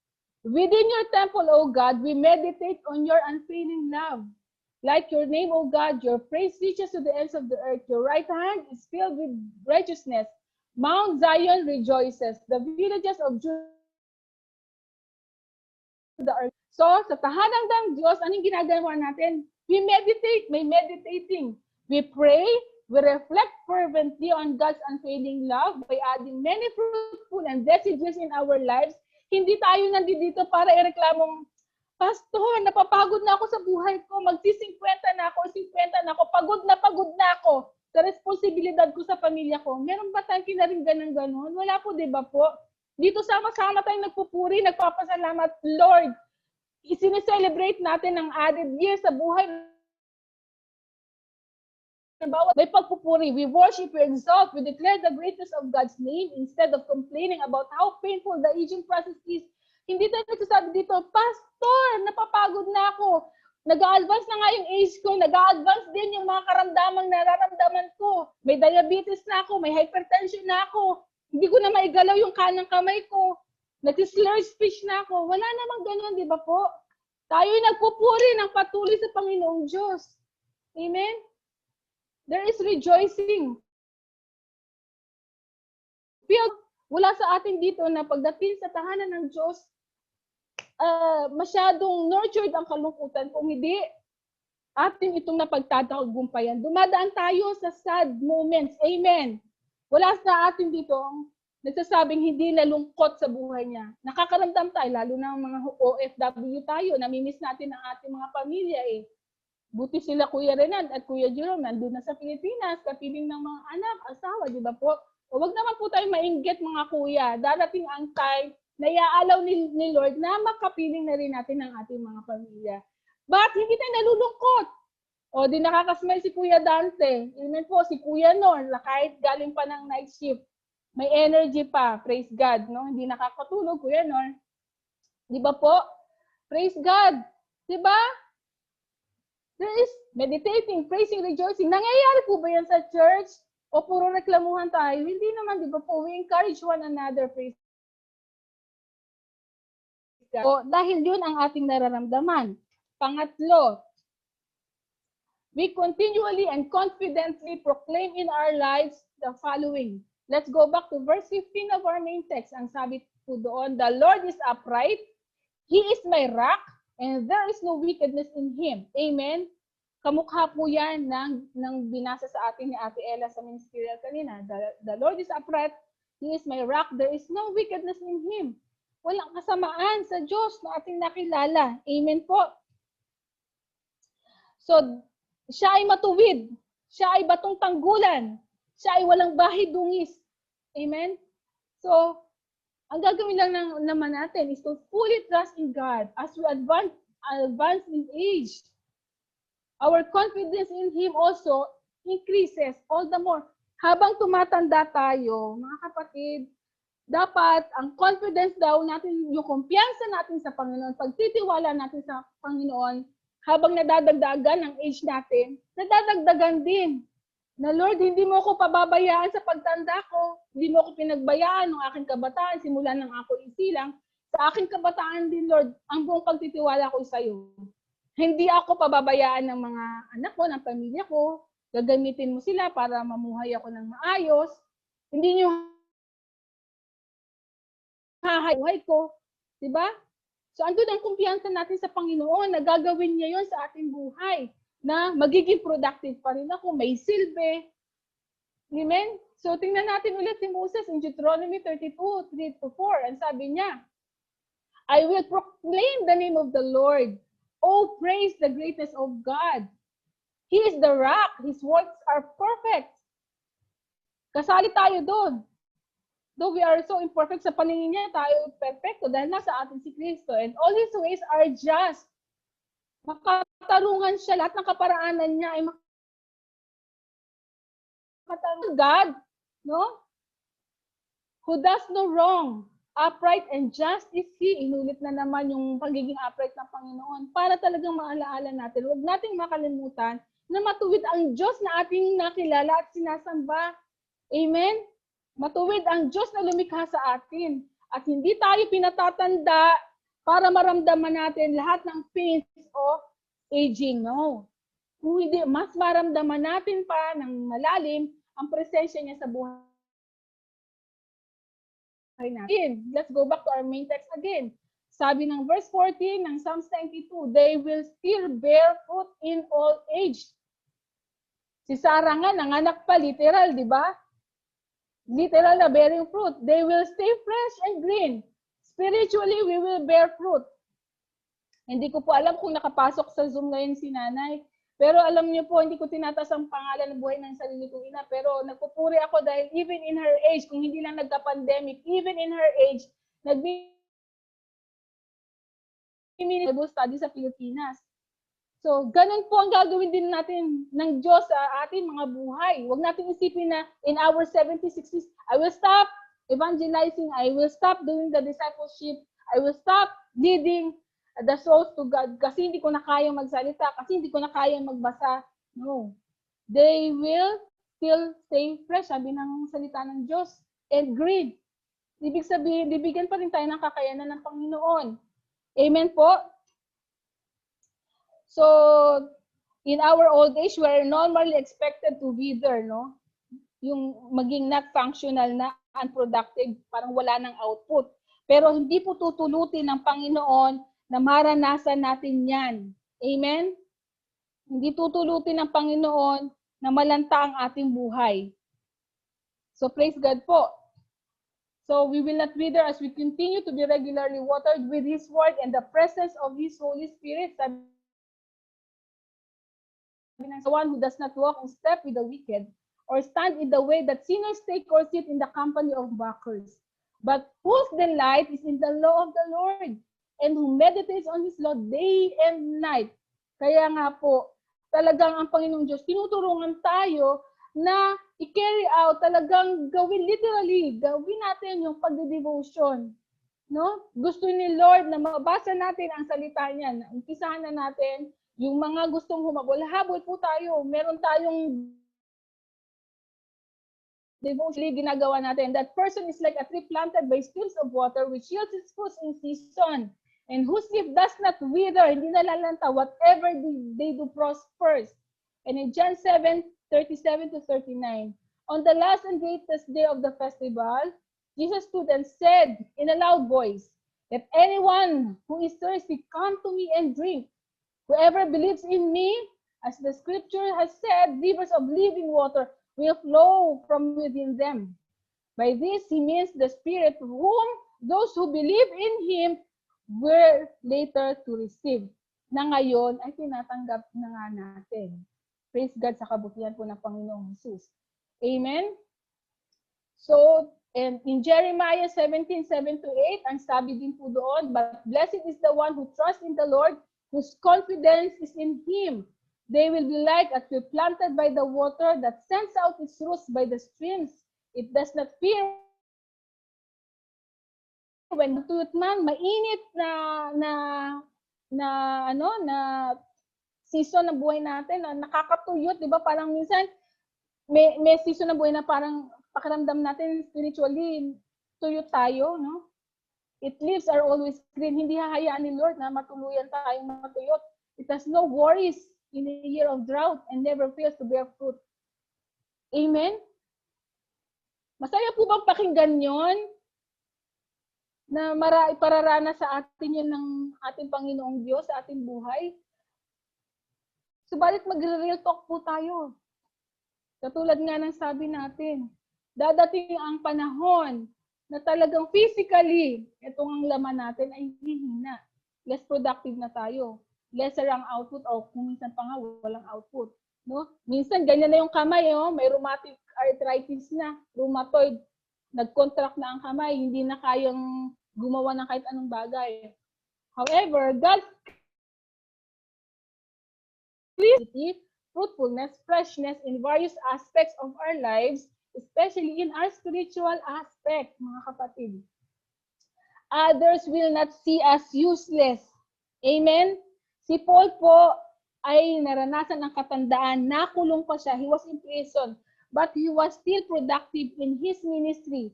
Within your temple, O God, we meditate on your unfailing love. Like your name, O God, your praise reaches to the ends of the earth. Your right hand is filled with righteousness. Mount Zion rejoices. The villages of Judah are. So, sa tahanan ng Diyos, anong ginagawa natin? We meditate, may meditating. We pray, we reflect fervently on God's unfailing love by adding many fruitful and blessed years in our lives. Hindi tayo nandito para ireklamong, Pastor, napapagod na ako sa buhay ko, magsi-50 na ako, 50 na ako, pagod na ako sa responsibilidad ko sa pamilya ko. Meron ba tayong kinaringgan ng ganun? Wala po, di ba po? Dito sama-sama tayong nagpupuri, nagpapasalamat, Lord. Isineselebrate natin ang added years sa buhay. May pagpupuri, we worship, we exalt, we declare the greatness of God's name instead of complaining about how painful the aging process is. Hindi tayo nagsasabi dito, Pastor, napapagod na ako. Nag-a-advance na nga yung age ko, nag-a-advance din yung mga karamdamang nararamdaman ko. May diabetes na ako, may hypertension na ako. Hindi ko na maigalaw yung kanang kamay ko. Nag-slurred speech na ako. Wala namang ganun, di ba po? Tayo'y nagpupuri ng patuloy sa Panginoong Diyos. Amen? There is rejoicing. Wala sa atin dito na pagdating sa tahanan ng Diyos, masyadong nurtured ang kalungkutan. Kung hindi, atin itong napagtatagumpayan. Dumadaan tayo sa sad moments. Amen. Wala sa atin dito nagsasabing hindi nalungkot sa buhay niya. Nakakaramdam tayo, lalo na mga OFW tayo, namimiss natin ang ating mga pamilya eh. Buti sila Kuya Renan at Kuya Jerome, nandun na sa Pilipinas, kapiling ng mga anak, asawa, di ba po? O wag naman po tayo mainggit mga kuya. Darating ang time na iaalaw ni Lord na makapiling na rin natin ang ating mga pamilya. But hindi tayo nalulungkot. O di nakakasmile si Kuya Dante. Amen po, si Kuya Nor, kahit galing pa ng night shift. May energy pa, praise God, no? Hindi nakakatulog, Kuya Nor. Di ba po? Praise God. Di ba? There is meditating, praising, rejoicing. Nangyayari po ba yan sa church? O puro reklamuhan tayo? Hindi naman, di ba po? We encourage one another, praise God. O dahil yun ang ating nararamdaman. Pangatlo, we continually and confidently proclaim in our lives the following. Let's go back to verse 15 of our main text. Ang sabi po doon, the Lord is upright, He is my rock, and there is no wickedness in Him. Amen? Kamukha po yan ng binasa sa atin ni Ate Ella sa ministerial kanina. The Lord is upright, He is my rock, there is no wickedness in Him. Walang kasamaan sa Diyos na ating nakilala. Amen po? So, siya ay matuwid, siya ay batong tanggulan, siya ay walang bahay dungis. Amen? So, ang gagawin lang naman natin is to fully trust in God as we advance in age. Our confidence in Him also increases all the more. Habang tumatanda tayo, mga kapatid, dapat ang confidence daw natin, yung kumpiyansa natin sa Panginoon, pagtitiwala natin sa Panginoon, habang nadadagdagan ang age natin, nadadagdagan din. Na Lord, hindi mo ako pababayaan sa pagtanda ko. Hindi mo ako pinagbayaan ng aking kabataan, simula ng ako isilang. Sa aking kabataan din, Lord, ang buong pagtitiwala ko sa iyo. Hindi ako pababayaan ng mga anak ko, ng pamilya ko. Gagamitin mo sila para mamuhay ako ng maayos. Hindi niyo hahay ko. Diba? So, andun ang kumpiyansa natin sa Panginoon na gagawin niya yon sa ating buhay. Na magiging productive pa rin ako, may silbi. Amen? So, tingnan natin ulit si Moses in Deuteronomy 32, 3-4. Ang sabi niya, I will proclaim the name of the Lord. Oh, praise the greatness of God. He is the rock. His works are perfect. Kasali tayo doon. Though we are so imperfect sa paningin niya, tayo perfecto dahil nasa atin si Kristo. And all His ways are just. Makatarungan siya. Lahat ng kaparaanan niya ay makatarungan. God, no? Who does no wrong. Upright and just is He. Inulit na naman yung pagiging upright ng Panginoon para talagang maalaala natin. Huwag nating makalimutan na matuwid ang Diyos na ating nakilala at sinasamba. Amen? Matuwid ang Diyos na lumikha sa atin. At hindi tayo pinatatanda para maramdaman natin lahat ng pains of aging. No. Kung hindi, mas maramdaman natin pa ng malalim ang presensya niya sa buhay natin. Let's go back to our main text again. Sabi ng verse 14 ng Psalms 92, they will still bear fruit in old age. Si Sarah nga, nanganak pa, literal, di ba? Literal na bearing fruit. They will stay fresh and green. Spiritually, we will bear fruit. Hindi ko po alam kung nakapasok sa Zoom ngayon si Nanay. Pero alam niyo po, hindi ko tinatas ang pangalan ng buhay ng sarili kong ina. Pero nagpupuri ako dahil even in her age, kung hindi lang nagka-pandemic, even in her age, Bible study sa Pilipinas. So, ganun po ang gagawin din natin ng Diyos sa ating mga buhay. Huwag natin isipin na in our 70s, 60s, I will stop evangelizing, I will stop doing the discipleship, I will stop leading the souls to God kasi hindi ko na kayang magsalita, kasi hindi ko na kayang magbasa. No. They will still stay fresh, sabi ng salita ng Diyos, and green. Ibig sabihin, bibigyan pa rin tayo ng kakayanan ng Panginoon. Amen po? So, in our old age, we are normally expected to wither, no? Yung maging not functional na, unproductive, parang wala ng output. Pero hindi po tutulutin ng Panginoon na maranasan natin yan. Amen? Hindi tutulutin ng Panginoon na malanta ang ating buhay. So, praise God po. So, we will not wither as we continue to be regularly watered with His Word and the presence of His Holy Spirit. Sabi ng one who does not walk in step with the wicked or stand in the way that sinners take or sit in the company of mockers, but whose delight is in the law of the Lord, and who meditates on His law day and night. Kaya nga po, talagang ang Panginoong Diyos, tinuturungan tayo na i-carry out, talagang gawin literally, gawin natin yung pagde-devotion. No? Gusto ni Lord na mabasa natin ang salita niya. Umpisahan na natin yung mga gustong humabol. Habol po tayo. Meron tayong devotion ginagawa natin. That person is like a tree planted by streams of water which yields its fruits in season, and whose leaf does not wither, hindi nalalanta, whatever they do prospers. And in John 7:37-39, on the last and greatest day of the festival, Jesus stood and said in a loud voice, "Let anyone who is thirsty come to me and drink. Whoever believes in me, as the scripture has said, rivers of living water will flow from within them." By this, he means the Spirit whom those who believe in Him were later to receive, na ngayon ay tinatanggap na nga natin. Praise God sa kabutihan po ng Panginoong Jesus. Amen? So, and in Jeremiah 17:7-8, ang sabi din po doon, but blessed is the one who trusts in the Lord, whose confidence is in Him. They will be like a tree planted by the water that sends out its roots by the streams. It does not fear when tuyot man, mainit na season ng buhay natin na nakakatuyot, 'di ba? Parang minsan may season ng buhay na parang pakiramdam natin spiritually tuyot tayo, no? Its leaves are always green. Hindi hahayaan ni Lord na matuluyan tayong matuyot. It has no worries in a year of drought and never fails to bear fruit. Amen? Masaya po bang pakinggan yon? Na ipararana sa atin yun ng ating Panginoong Diyos sa ating buhay? Subalit mag-real talk po tayo. Katulad nga ng sabi natin, dadating ang panahon na talagang physically, itong laman natin ay hihina. Less productive na tayo. Lesser ang output o kung minsan pa nga walang output. No? Minsan ganyan na yung kamay, may rheumatic arthritis na, rheumatoid. Nag-contract na ang kamay, hindi na kayang gumawa ng kahit anong bagay. However, God's creativity, fruitfulness, freshness in various aspects of our lives, especially in our spiritual aspect, mga kapatid. Others will not see us useless. Amen? Si Paul po ay naranasan ng katandaan, nakulong pa siya, he was in prison, but he was still productive in his ministry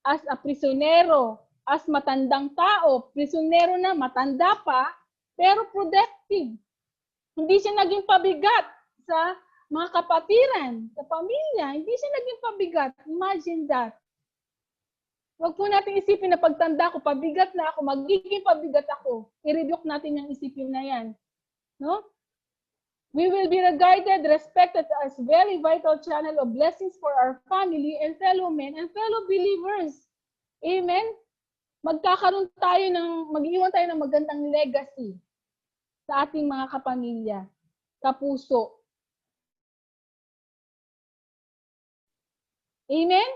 as a prisionero, as matandang tao, prisionero na, matanda pa, pero productive. Hindi siya naging pabigat sa mga kapatiran, sa pamilya. Hindi siya naging pabigat. Imagine that. Huwag po natin isipin na pagtanda ko, pabigat na ako, magiging pabigat ako. I-rebuke natin yung isipin na yan. No? We will be regarded, respected as very vital channel of blessings for our family and fellow men and fellow believers. Amen? Mag-iwan tayo ng magandang legacy sa ating mga kapamilya, kapuso. Amen?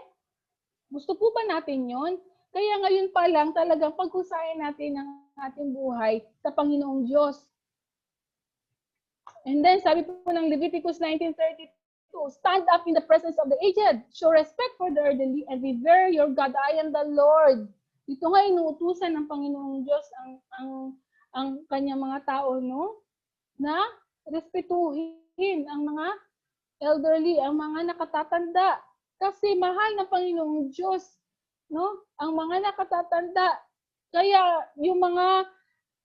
Gusto po ba natin yon? Kaya ngayon pa lang talagang paghusayan natin ang ating buhay sa Panginoong Diyos. And then, sabi po ng Leviticus 19:32, stand up in the presence of the aged, show respect for the elderly, and revere your God. I am the Lord. Ito nga inuutusan ng Panginoong Diyos ang kanyang mga tao, no? Na respetuhin ang mga elderly, ang mga nakatatanda. Kasi mahal ng Panginoong Diyos, no? Ang mga nakatatanda. Kaya yung mga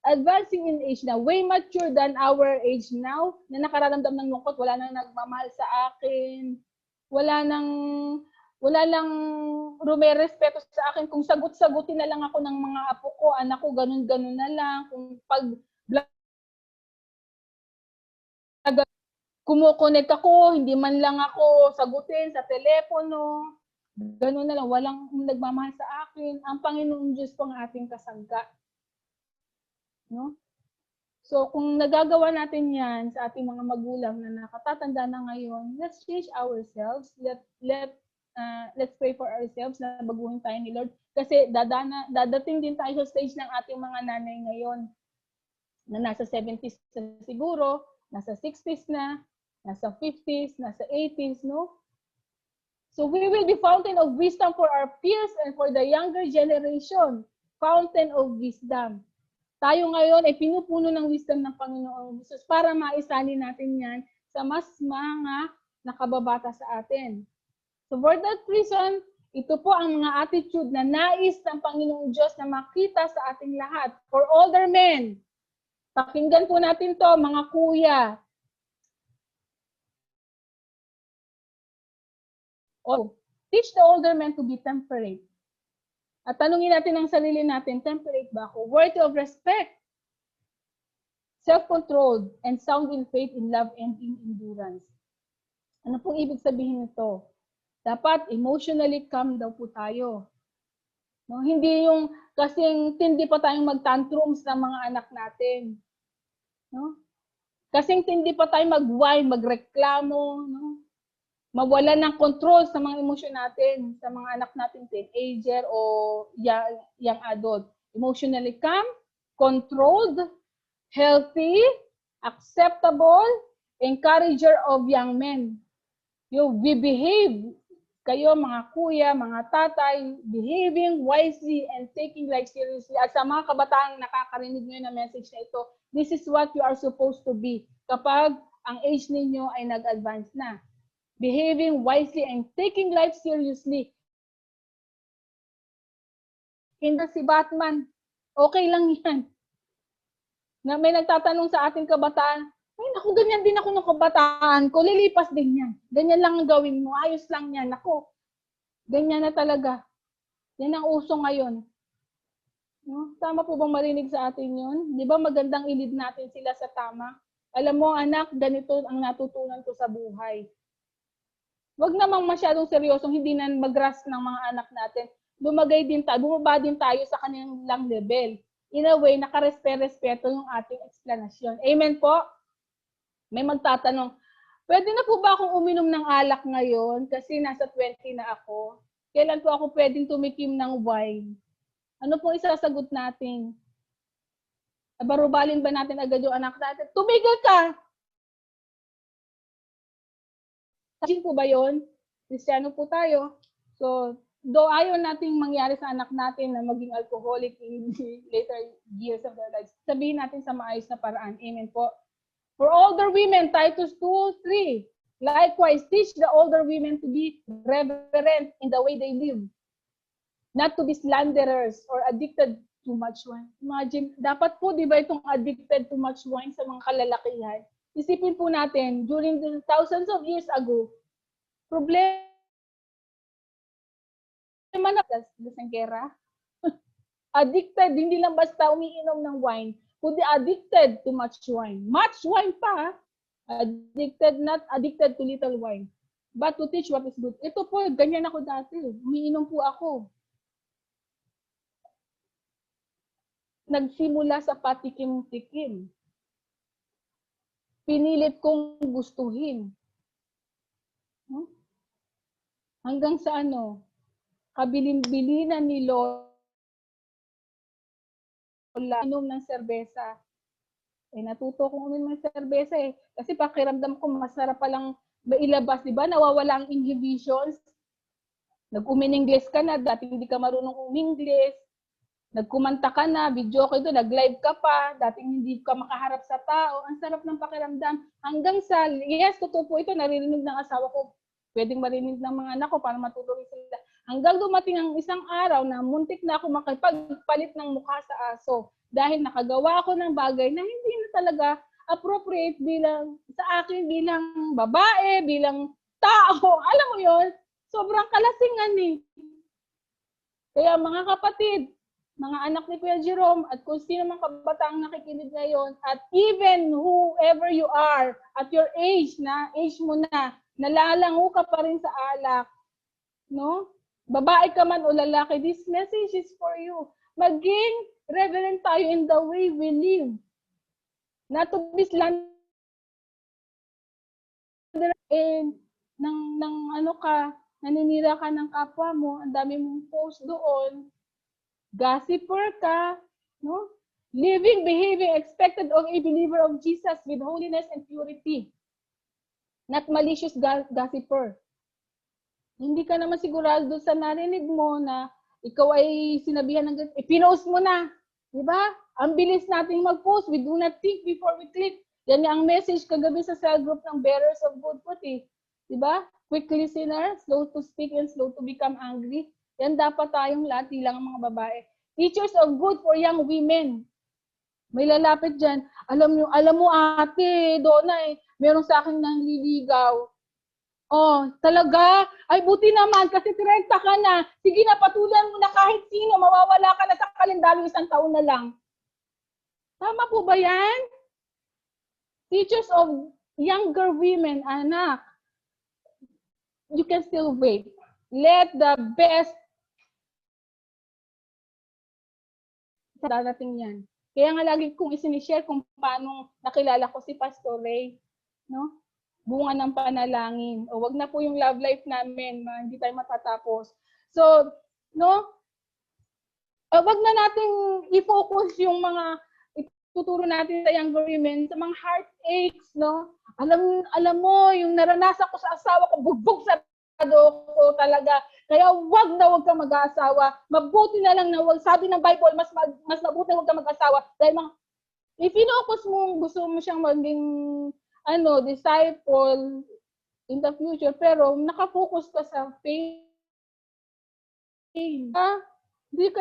advancing in age na, way mature than our age now, na nakararamdam ng lungkot, wala nang nagmamahal sa akin, wala nang rumerespeto sa akin, kung sagot-sagutin na lang ako ng mga apo ko, anak ko, ganun-ganun na lang, kung pag kumukonek ako, hindi man lang ako sagutin sa telepono, ganun na lang, walang nagmamahal sa akin, ang Panginoong Diyos po ang ating kasangga. No? So, kung nagagawa natin yan sa ating mga magulang na nakatatanda na ngayon, let's change ourselves. Let's pray for ourselves na baguhin tayo ni Lord. Kasi dadating din tayo sa stage ng ating mga nanay ngayon na nasa 70s na siguro, nasa 60s na, nasa 50s, nasa 80s, no? So, we will be fountain of wisdom for our peers and for the younger generation. Fountain of wisdom. Tayo ngayon ay pinupuno ng wisdom ng Panginoong Jesus para maisalin natin yan sa mas mga nakababata sa atin. So for that reason, ito po ang mga attitude na nais ng Panginoong Diyos na makita sa ating lahat. For older men, pakinggan po natin to, mga kuya. Teach the older men to be temperate. At tanungin natin ang sarili natin, temperate ba ako? Worthy of respect, self-controlled, and sound in faith, in love, and in endurance. Ano pong ibig sabihin nito? Dapat emotionally calm daw po tayo. No? Hindi yung kasing tindi pa tayong mag-tantrums ng mga anak natin. No? Kasing tindi pa tayong mag-whine, magreklamo, no? Mawala ng control sa mga emosyon natin, sa mga anak natin, teenager o young adult. Emotionally calm, controlled, healthy, acceptable, encourager of young men. We behave, kayo mga kuya, mga tatay, behaving wisely and taking life seriously. At sa mga kabataan nakakarinig nyo na message na ito, this is what you are supposed to be kapag ang age ninyo ay nag-advance na. Behaving wisely and taking life seriously. Hindi si Batman, okay lang yan. Na may nagtatanong sa ating kabataan, ay naku, ganyan din ako ng kabataan ko, lilipas din yan. Ganyan lang ang gawin mo, ayos lang yan. Naku, ganyan na talaga. Yan ang uso ngayon. No? Tama po bang marinig sa atin yun? Di ba magandang ilid natin sila sa tama? Alam mo anak, ganito ang natutunan ko sa buhay. wag namang masyadong seryosong hindi na mag-grasp ng mga anak natin. Bumaba din tayo sa kanilang level. In a way, nakarespeto yung ating explanation. Amen po? May magtatanong, pwede na po ba akong uminom ng alak ngayon kasi nasa 20 na ako? Kailan po ako pwedeng tumikim ng wine? Ano po isasagot natin? Barubalin ba natin agad yung anak natin? Tumigil ka! Kasi po ba yun? Kristyano po tayo. So, though ayaw nating mangyari sa anak natin na maging alcoholic in the later years of their lives, sabihin natin sa maayos na paraan. Amen po. For older women, Titus 2:3. Likewise, teach the older women to be reverent in the way they live. Not to be slanderers or addicted to much wine. Imagine, dapat po, di ba, itong addicted to much wine sa mga kalalakihan. Isipin po natin, during the thousands of years ago, problema na lasangkera. Addicted, hindi lang basta umiinom ng wine, kundi addicted to much wine. Much wine pa, addicted, not addicted to little wine. But to teach what is good. Ito po, ganyan ako dati. Umiinom po ako. Nagsimula sa patikim-tikim. Pinilit kong gustuhin. Hanggang sa ano, kabilin-bilinan ni Lola inom ng serbesa. Natuto kong uminom ng serbesa Kasi pakiramdam ko masarap palang mailabas, di ba? Nawawala ang inhibitions. Nag-umin-Ingles ka na, dati hindi ka marunong umingles. Nagkumanta ka na, video ko ito, nag-live ka pa, dating hindi ka makaharap sa tao. Ang sarap ng pakiramdam. Hanggang sa, yes, totoo po ito, naririnig ng asawa ko. Pwedeng marinig ng mga anak ko para matulog sila. Hanggang dumating ang isang araw na muntik na ako makipagpalit ng mukha sa aso. Dahil nakagawa ako ng bagay na hindi na talaga appropriate bilang sa akin bilang babae, bilang tao. Alam mo yon, sobrang kalasingan Kaya mga kapatid, mga anak ni Kuya Jerome, at kung sino mang kabataang nakikinig ngayon, at even whoever you are, at your age mo na, nalalango ka pa rin sa alak, no? Babae ka man o lalaki, this message is for you. Maging reverent tayo in the way we live. Not to be slandered naninira ka ng kapwa mo, ang dami mong post doon, gossiper ka, no? Living, behaving, expected of a believer of Jesus with holiness and purity. Not malicious gossiper. Hindi ka naman sigurado sa narinig mo na ikaw ay sinabihan ng ganito. Pinost mo na. Di ba? Ang bilis nating mag-post. We do not think before we click. Yan ang message kagabi sa cell group ng Bearers of Good Fruit. Di ba? Quick listener, slow to speak and slow to become angry. Yan dapat tayong lahat, di lang ang mga babae. Teachers of good for young women. May lalapit dyan. Alam mo ate, Donna meron sa akin nang liligaw. Oh, talaga? Ay, buti naman kasi 30 ka na. Sige na, patulan mo na kahit sino. Mawawala ka na sa kalendaryo 1 taon na lang. Tama po ba yan? Teachers of younger women, anak, you can still wait. Let the best darating yan. Kaya nga lagi kong isinishare kung paano nakilala ko si Pastor Ray. No? Bunga ng panalangin. O wag na po yung love life namin, hindi tayo matatapos. So, no? Wag na nating i-focus yung mga ituturo natin sa younger women, sa mga heartaches, no? Alam mo, yung naranasan ko sa asawa ko, bugbog sa ko talaga. Kaya wag ka mag-aasawa. Mabuti na lang na wag, sabi ng Bible, mas mabuti wag ka mag-asawa. Dahil i-focus mo, gusto mo siyang maging disciple in the future, pero nakafocus ka sa faith. Hindi ka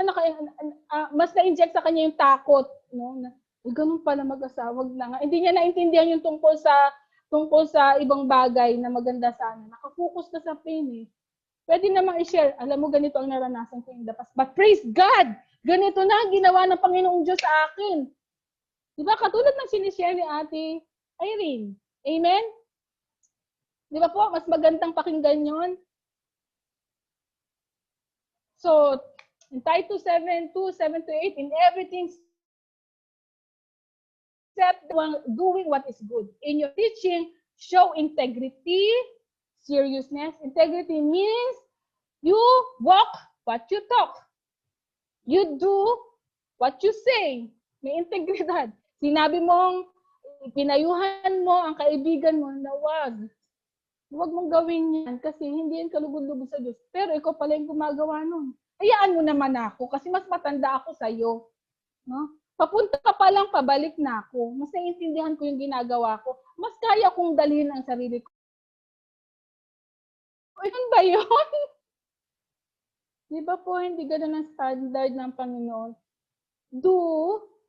mas na-inject sa kanya yung takot, no? Ganun pala mag-asawa, wag na nga. Hindi niya naintindihan yung tungkol sa ibang bagay na maganda sana. Nakafocus ka sa pain Pwede namang i-share, alam mo ganito ang naranasan ko in the past. But praise God! Ganito na ang ginawa ng Panginoong Diyos sa akin. Diba? Katulad ng sinishare ni Ate Irene. Amen? Di ba po? Mas magandang pakinggan yun. So, in Titus 7:2, 7-8, in everything, except doing what is good. In your teaching, show integrity, seriousness. Integrity means you walk what you talk. You do what you say. May integridad. Sinabi mong, pinayuhan mo ang kaibigan mo na Huwag mong gawin yan kasi hindi yan kalugod-lugod sa Diyos. Pero ikaw pala yung gumagawa nun. Hayaan mo naman ako kasi mas matanda ako sa'yo. No? Papunta ka pa lang, pabalik na ako. Mas naiintindihan ko yung ginagawa ko. Mas kaya kong dalhin ang sarili ko. Ayun ba yun? Di ba po, hindi ganun ang standard ng Panginoon? Do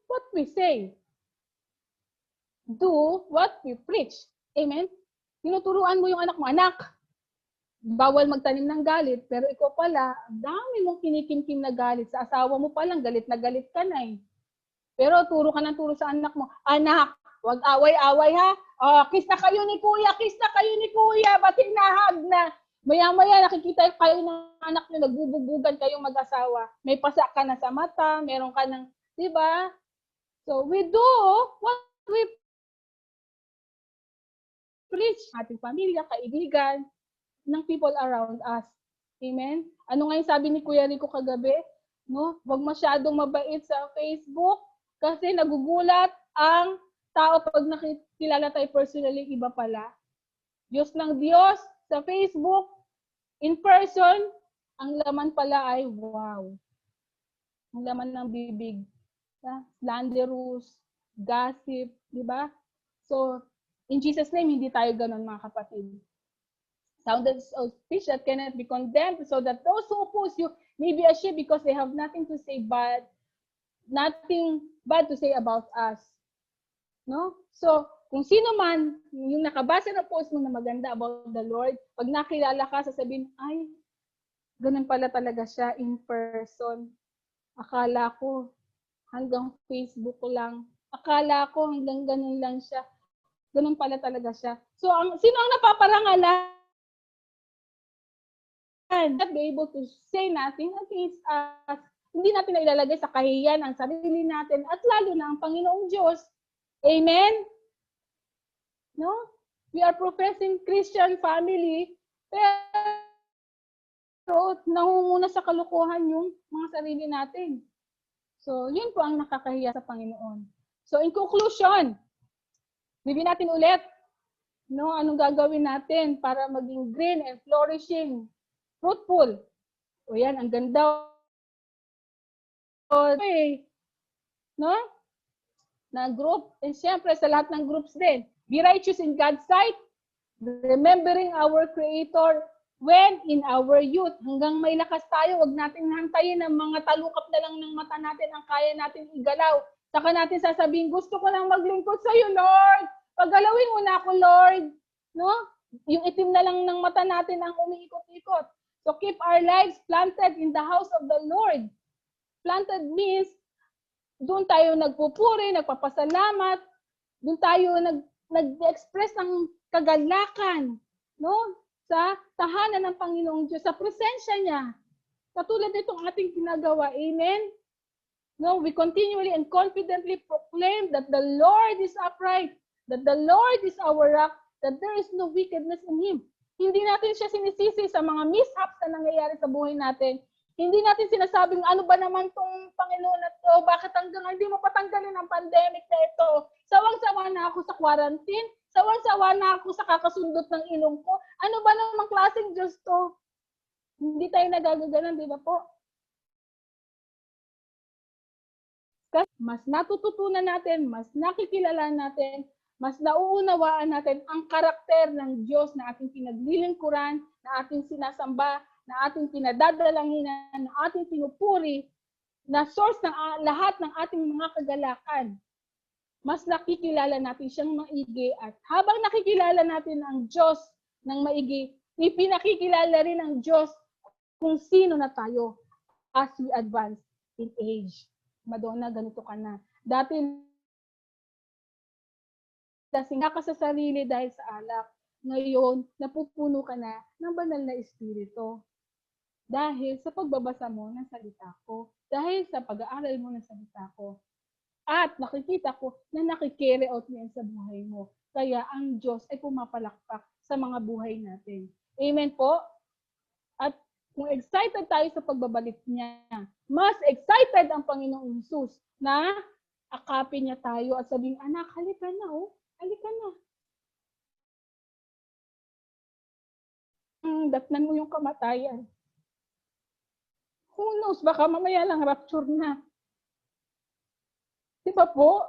what we say. Do what we preach. Amen? Tinuturuan mo yung anak mo, anak, bawal magtanim ng galit, pero ikaw pala, dami mong kinikimkim na galit. Sa asawa mo palang, galit na galit ka na eh. Pero turo ka ng turo sa anak mo, anak, wag away-away ha. Kiss na kayo ni kuya, kiss na kayo ni kuya, ba't hinahag na? Maya-maya nakikita kayo ng anak nyo, nagbubugbugan kayong mag-asawa. May pasa ka na sa mata, meron ka ng, di ba? So we do what we preach, ating pamilya, kaibigan, ng people around us. Amen? Ano nga yung sabi ni Kuya Rico kagabi? No? Huwag masyadong mabait sa Facebook kasi nagugulat ang tao pag nakikilala tayo personally, iba pala. Diyos ng Diyos sa Facebook, in person, ang laman pala ay wow. Ang laman ng bibig. Slanderous, gossip, di ba? So, in Jesus' name, hindi tayo ganun, mga kapatid. Sounded of speech that cannot be condemned, so that those who oppose you may be ashamed because they have nothing to say bad, nothing bad to say about us. No? So, kung sino man, yung nakabasa na post mo na maganda about the Lord, pag nakilala ka, sasabihin, ay, ganun pala talaga siya in person. Akala ko, hanggang Facebook lang. Akala ko, hanggang ganun lang siya. Ganun pala talaga siya. So, sino ang napaparangalan? Not be able to say nothing against us. Hindi natin na ilalagay sa kahiyan ang sarili natin at lalo na ang Panginoong Diyos. Amen? No? We are professing Christian family, pero nangunguna sa kalukuhan yung mga sarili natin. So, yun po ang nakakahiya sa Panginoon. So, in conclusion, bibigyan natin ulit, no, anong gagawin natin para maging green and flourishing, fruitful. O yan, ang ganda. Okay. No? Na group. And syempre, sa lahat ng groups din. Be righteous in God's sight, remembering our Creator when in our youth. Hanggang may lakas tayo, wag natin hantayin ng mga talukap na lang ng mata natin ang kaya natin igalaw. Saka natin sasabihin, gusto ko lang maglingkod sa iyo, Lord. Paggalawin mo na ako, Lord. No? Yung itim na lang ng mata natin ang umiikot-ikot. So keep our lives planted in the house of the Lord. Planted means, doon tayo nagpupuri, nagpapasalamat, doon tayo nag-express ng kagalakan, no? Sa tahanan ng Panginoong Diyos, sa presensya niya. Katulad nitong ating ginagawa. Amen? No, we continually and confidently proclaim that the Lord is upright, that the Lord is our rock, that there is no wickedness in Him. Hindi natin siya sinisisi sa mga mishaps na nangyayari sa buhay natin. Hindi natin sinasabing, ano ba naman tong Panginoon na to? Bakit hanggang hindi mo patanggalin ang pandemic na ito? Sawang-sawa na ako sa quarantine. Sawang-sawa na ako sa kakasundot ng ilong ko. Ano ba namang klaseng Diyos to? Hindi tayo nagagaganan, di ba po? Kasi mas natututunan natin, mas nakikilala natin, mas nauunawaan natin ang karakter ng Diyos na ating pinaglilingkuran, na ating sinasamba, na ating pinadadalanginan, na ating pinupuri, na source ng lahat ng ating mga kagalakan. Mas nakikilala natin siyang maigi at habang nakikilala natin ang Diyos ng maigi, ipinakikilala rin ng Diyos kung sino na tayo as we advance in age. Madonna, ganito ka na. Dati, lasing ka sa sarili dahil sa alak. ngayon napupuno ka na ng banal na espiritu. Dahil sa pagbabasa mo ng salita ko, dahil sa pag-aaral mo ng salita ko, at nakikita ko na nakikerry out niyan sa buhay mo. Kaya ang Diyos ay pumapalakpak sa mga buhay natin. Amen po? At kung excited tayo sa pagbabalik niya, mas excited ang Panginoong Jesus na akapin niya tayo at sabihin, anak, halika na, oh. Halika na. Datnan mo yung kamatayan. Who knows, baka mamaya lang rapture na. Di ba po?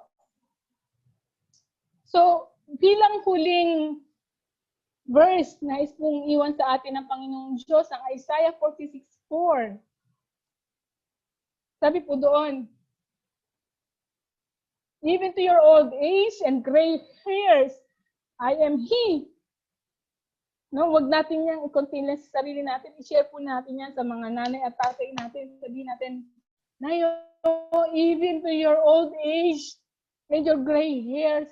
So, bilang huling verse na pong iwan sa atin ng Panginoong Diyos, ang Isaiah 46:4. Sabi po doon, even to your old age and gray hairs, I am He. No, wag natin yang i-continue sa sarili natin. I-share po natin yan sa mga nanay at tatay natin. Sabihin natin, Nayo, even to your old age and your gray hairs,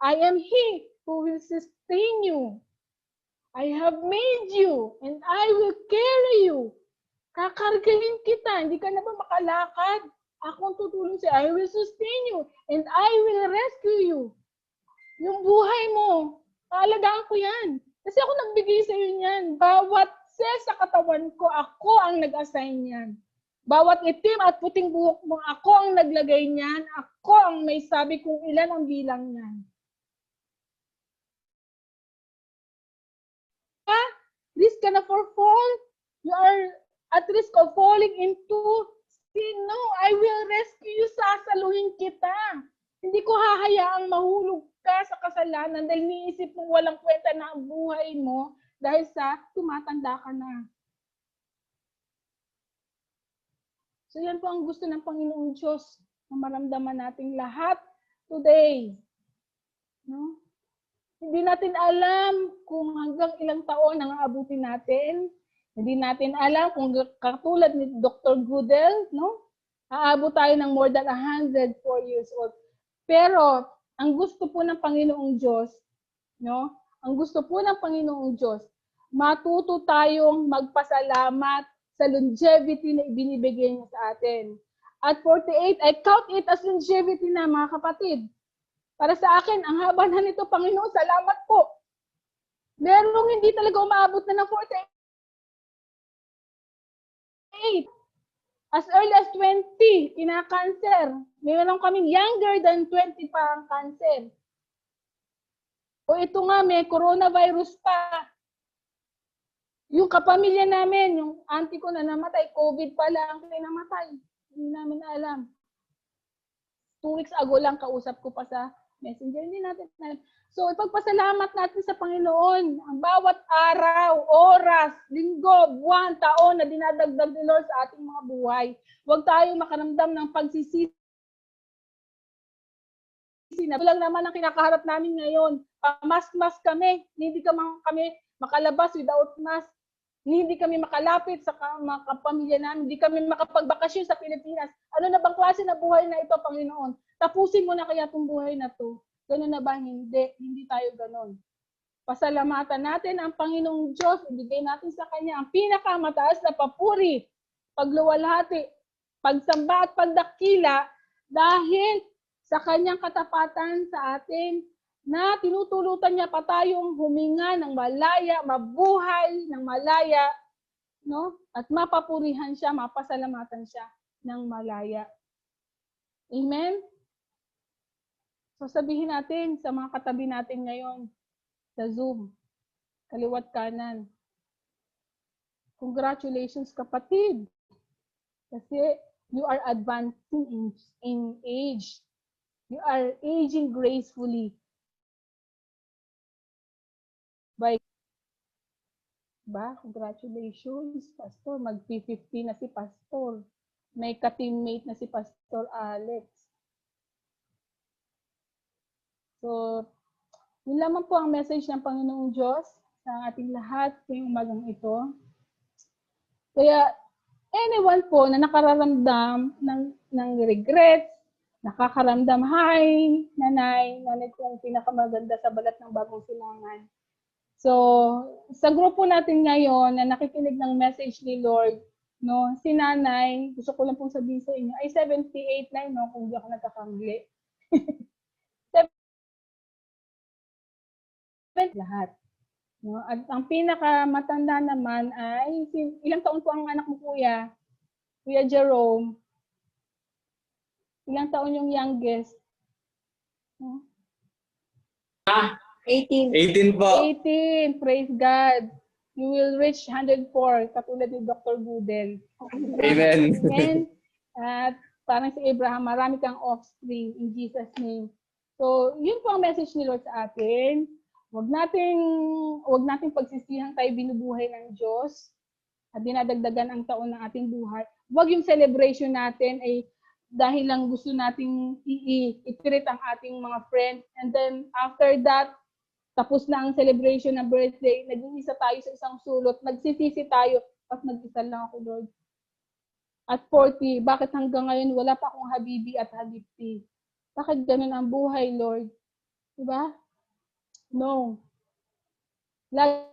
I am He who will sustain you. I have made you and I will carry you. Kakargahin kita. Hindi ka na ba makalakad? Ako ang tutulong sa'yo. I will sustain you and I will rescue you. Yung buhay mo, kaalagaan ko yan. Kasi ako nagbigay sa'yo niyan. Bawat cell sa katawan ko, ako ang nag-assign yan. Bawat itim at puting buhok mo, ako ang naglagay niyan. Ako ang may sabi kung ilan ang bilang niyan. Risk ka na for fall. You are at risk of falling into sin. No, I will rescue you. Sasaluhin kita. Hindi ko hahayaang mahulog ka sa kasalanan dahil niisip mong walang kwenta na ang buhay mo dahil sa tumatanda ka na. So yan po ang gusto ng Panginoong Diyos na maramdaman nating lahat today. No? Hindi natin alam kung hanggang ilang taon ang aabutin natin. Hindi natin alam kung katulad ni Dr. Goodell, no? Aabot tayo ng more than 104 years old. Pero ang gusto po ng Panginoong Diyos, no? Ang gusto po ng Panginoong Diyos, matuto tayong magpasalamat sa longevity na ibinibigay niya sa atin. At 48, I count it as longevity na, mga kapatid. Para sa akin, ang haba na nito, Panginoon, salamat po. Merong hindi talaga umaabot na ng 48. As early as 20, kina-cancer. Meron kaming younger than 20 pa ang cancer. O ito nga, may coronavirus pa. Yung kapamilya namin, yung auntie ko na namatay, COVID pala ang kinamatay. Hindi namin alam. 2 weeks ago lang kausap ko pa sa messenger. Hindi natin alam. So, ipagpasalamat natin sa Panginoon ang bawat araw, oras, linggo, buwan, taon na dinadagdag ni Lord sa ating mga buhay. Huwag tayong makaramdam ng pagsisisi. Ito lang naman ang kinakaharap namin ngayon. Mask kami. Hindi kami makalabas without mask. Hindi kami makalapit sa mga kapamilya namin. Hindi kami makapagbakasyon sa Pilipinas. Ano na bang klase na buhay na ito, Panginoon? Tapusin mo na kaya itong buhay na to. Ganun na ba? Hindi. Hindi tayo ganun. Pasalamatan natin ang Panginoong Diyos. Ibigay natin sa Kanya ang pinakamataas na papuri, pagluwalhati, pagsamba at pagdakila dahil sa Kanyang katapatan sa atin na tinutulutan niya pa tayong huminga ng malaya, mabuhay ng malaya, no? At mapapurihan siya, mapasalamatan siya ng malaya. Amen? So sabihin natin sa mga katabi natin ngayon sa Zoom, kaliwat kanan. Congratulations kapatid. Kasi you are advancing in age. You are aging gracefully. Congratulations, Pastor. Mag-50 na si Pastor. May ka-teammate na si Pastor Alex. So, yun lamang po ang message ng Panginoong Diyos sa ating lahat ngayong umagang ito. Kaya, anyone po na nakararamdam ng regrets, nakakaramdam. Hi, nanay. Nanay kong pinakamaganda sa balat ng Bagong Silangan. So, sa grupo natin ngayon na nakikinig ng message ni Lord, no, si nanay, gusto ko lang pong sabihin sa inyo, ay 78 na, no, kung di ako nagkakamali. Lahat. No? At ang pinakamatanda naman ay, ilang taon po ang anak mo, Kuya? Kuya Jerome. Ilang taon yung youngest? No?
18.
18 po.
18. Praise God. You will reach 104, katulad ni Dr. Gudel.
Amen.
Amen. At parang si Abraham, marami kang offspring in Jesus' name. So, yun po ang message ni Lord sa atin. Huwag nating pagsisihan tayo binubuhay ng Diyos at dinadagdagan ang taon ng ating buhay. Huwag yung celebration natin ay dahil lang gusto nating i-treat ang ating mga friends. And then, after that, tapos na ang celebration ng birthday, nag-iisa tayo sa isang sulot, nagsisisi tayo, at nag-isa lang ako, Lord. At 40, bakit hanggang ngayon wala pa akong habibi at habibti? Bakit ganun ang buhay, Lord? Diba? No. Lagi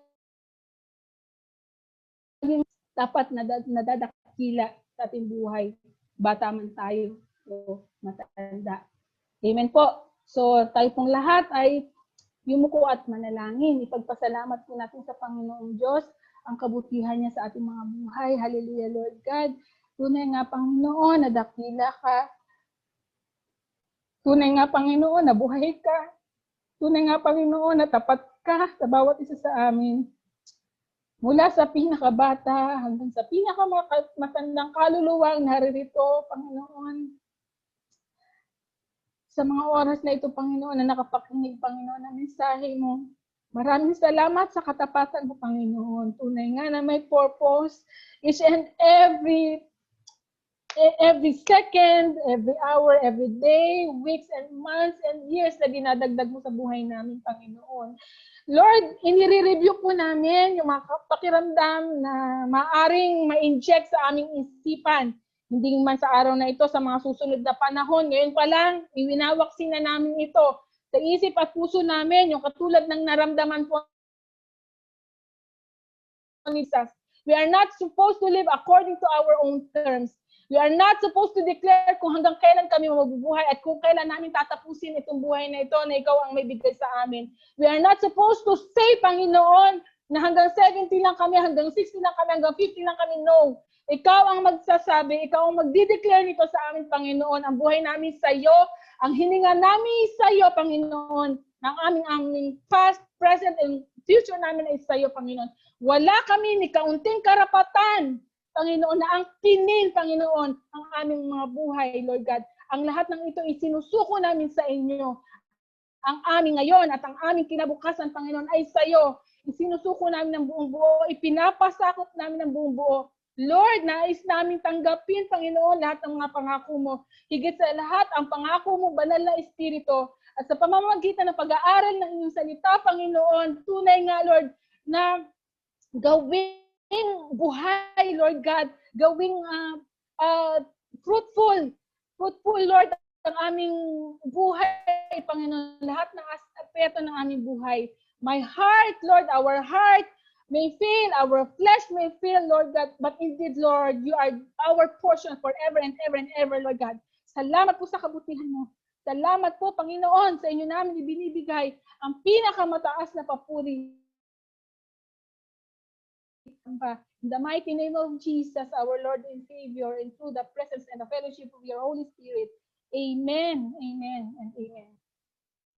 dapat nadadakila sa ating buhay. Bata man tayo o matanda. Amen po. So, tayo pong lahat ay yumuko at manalangin. Ipagpasalamat po natin sa Panginoong Diyos ang kabutihan niya sa ating mga buhay. Hallelujah, Lord God. Tunay nga, Panginoon, na dakila ka. Tunay nga, Panginoon, na buhay ka. Tunay nga, Panginoon, na tapat ka sa bawat isa sa amin. Mula sa pinakabata hanggang sa pinakamatandang kaluluwang naririto, Panginoon. Sa mga oras na ito, Panginoon, na nakapakinig, Panginoon, ng mensahe mo. Maraming salamat sa katapatan mo, Panginoon. Tunay nga na may purpose. Each and every second, every hour, every day, weeks and months and years na dinadagdag mo sa buhay namin, Panginoon. Lord, inire-review po namin yung mga pakiramdam na maaring ma-inject sa aming isipan. Hindi man sa araw na ito, sa mga susunod na panahon. Ngayon pa lang, iwinawaksin na namin ito sa isip at puso namin, yung katulad ng naramdaman po ni Jesus. We are not supposed to live according to our own terms. We are not supposed to declare kung hanggang kailan kami mabubuhay at kung kailan namin tatapusin itong buhay na ito na ikaw ang may bigay sa amin. We are not supposed to say, Panginoon, na hanggang 70 lang kami, hanggang 60 lang kami, hanggang 50 lang kami. No. Ikaw ang magsasabi, ikaw ang magdi-declare nito sa amin, Panginoon. Ang buhay namin sa iyo, ang hininga namin sa iyo, Panginoon, ng aming past, present, and future namin ay sa iyo, Panginoon. Wala kami ni kaunting karapatan, Panginoon, na ang pinin, Panginoon, ang aming mga buhay, Lord God. Ang lahat ng ito isinusuko namin sa inyo. Ang aming ngayon at ang aming kinabukasan, Panginoon, ay sa iyo. Isinusuko namin ng buong buo, ipinapasakop namin ng buong buo. Lord, nais namin tanggapin, Panginoon, lahat ng mga pangako mo. Higit sa lahat, ang pangako mo, banal na Espiritu. At sa pamamagitan ng pag-aaral ng inyong salita, Panginoon, tunay nga, Lord, na gawing buhay, Lord God, gawing fruitful, Lord, ang aming buhay, Panginoon, lahat ng aspeto ng aming buhay. My heart, Lord, our heart may fail, our flesh may fail, Lord God, but indeed, Lord, you are our portion forever and ever and ever, Lord God. Salamat po sa kabutihan mo. Salamat po, Panginoon, sa inyo namin ibinibigay ang pinakamataas na papuri. In the mighty name of Jesus, our Lord and Savior, and through the presence and the fellowship of your Holy Spirit. Amen, amen, and amen.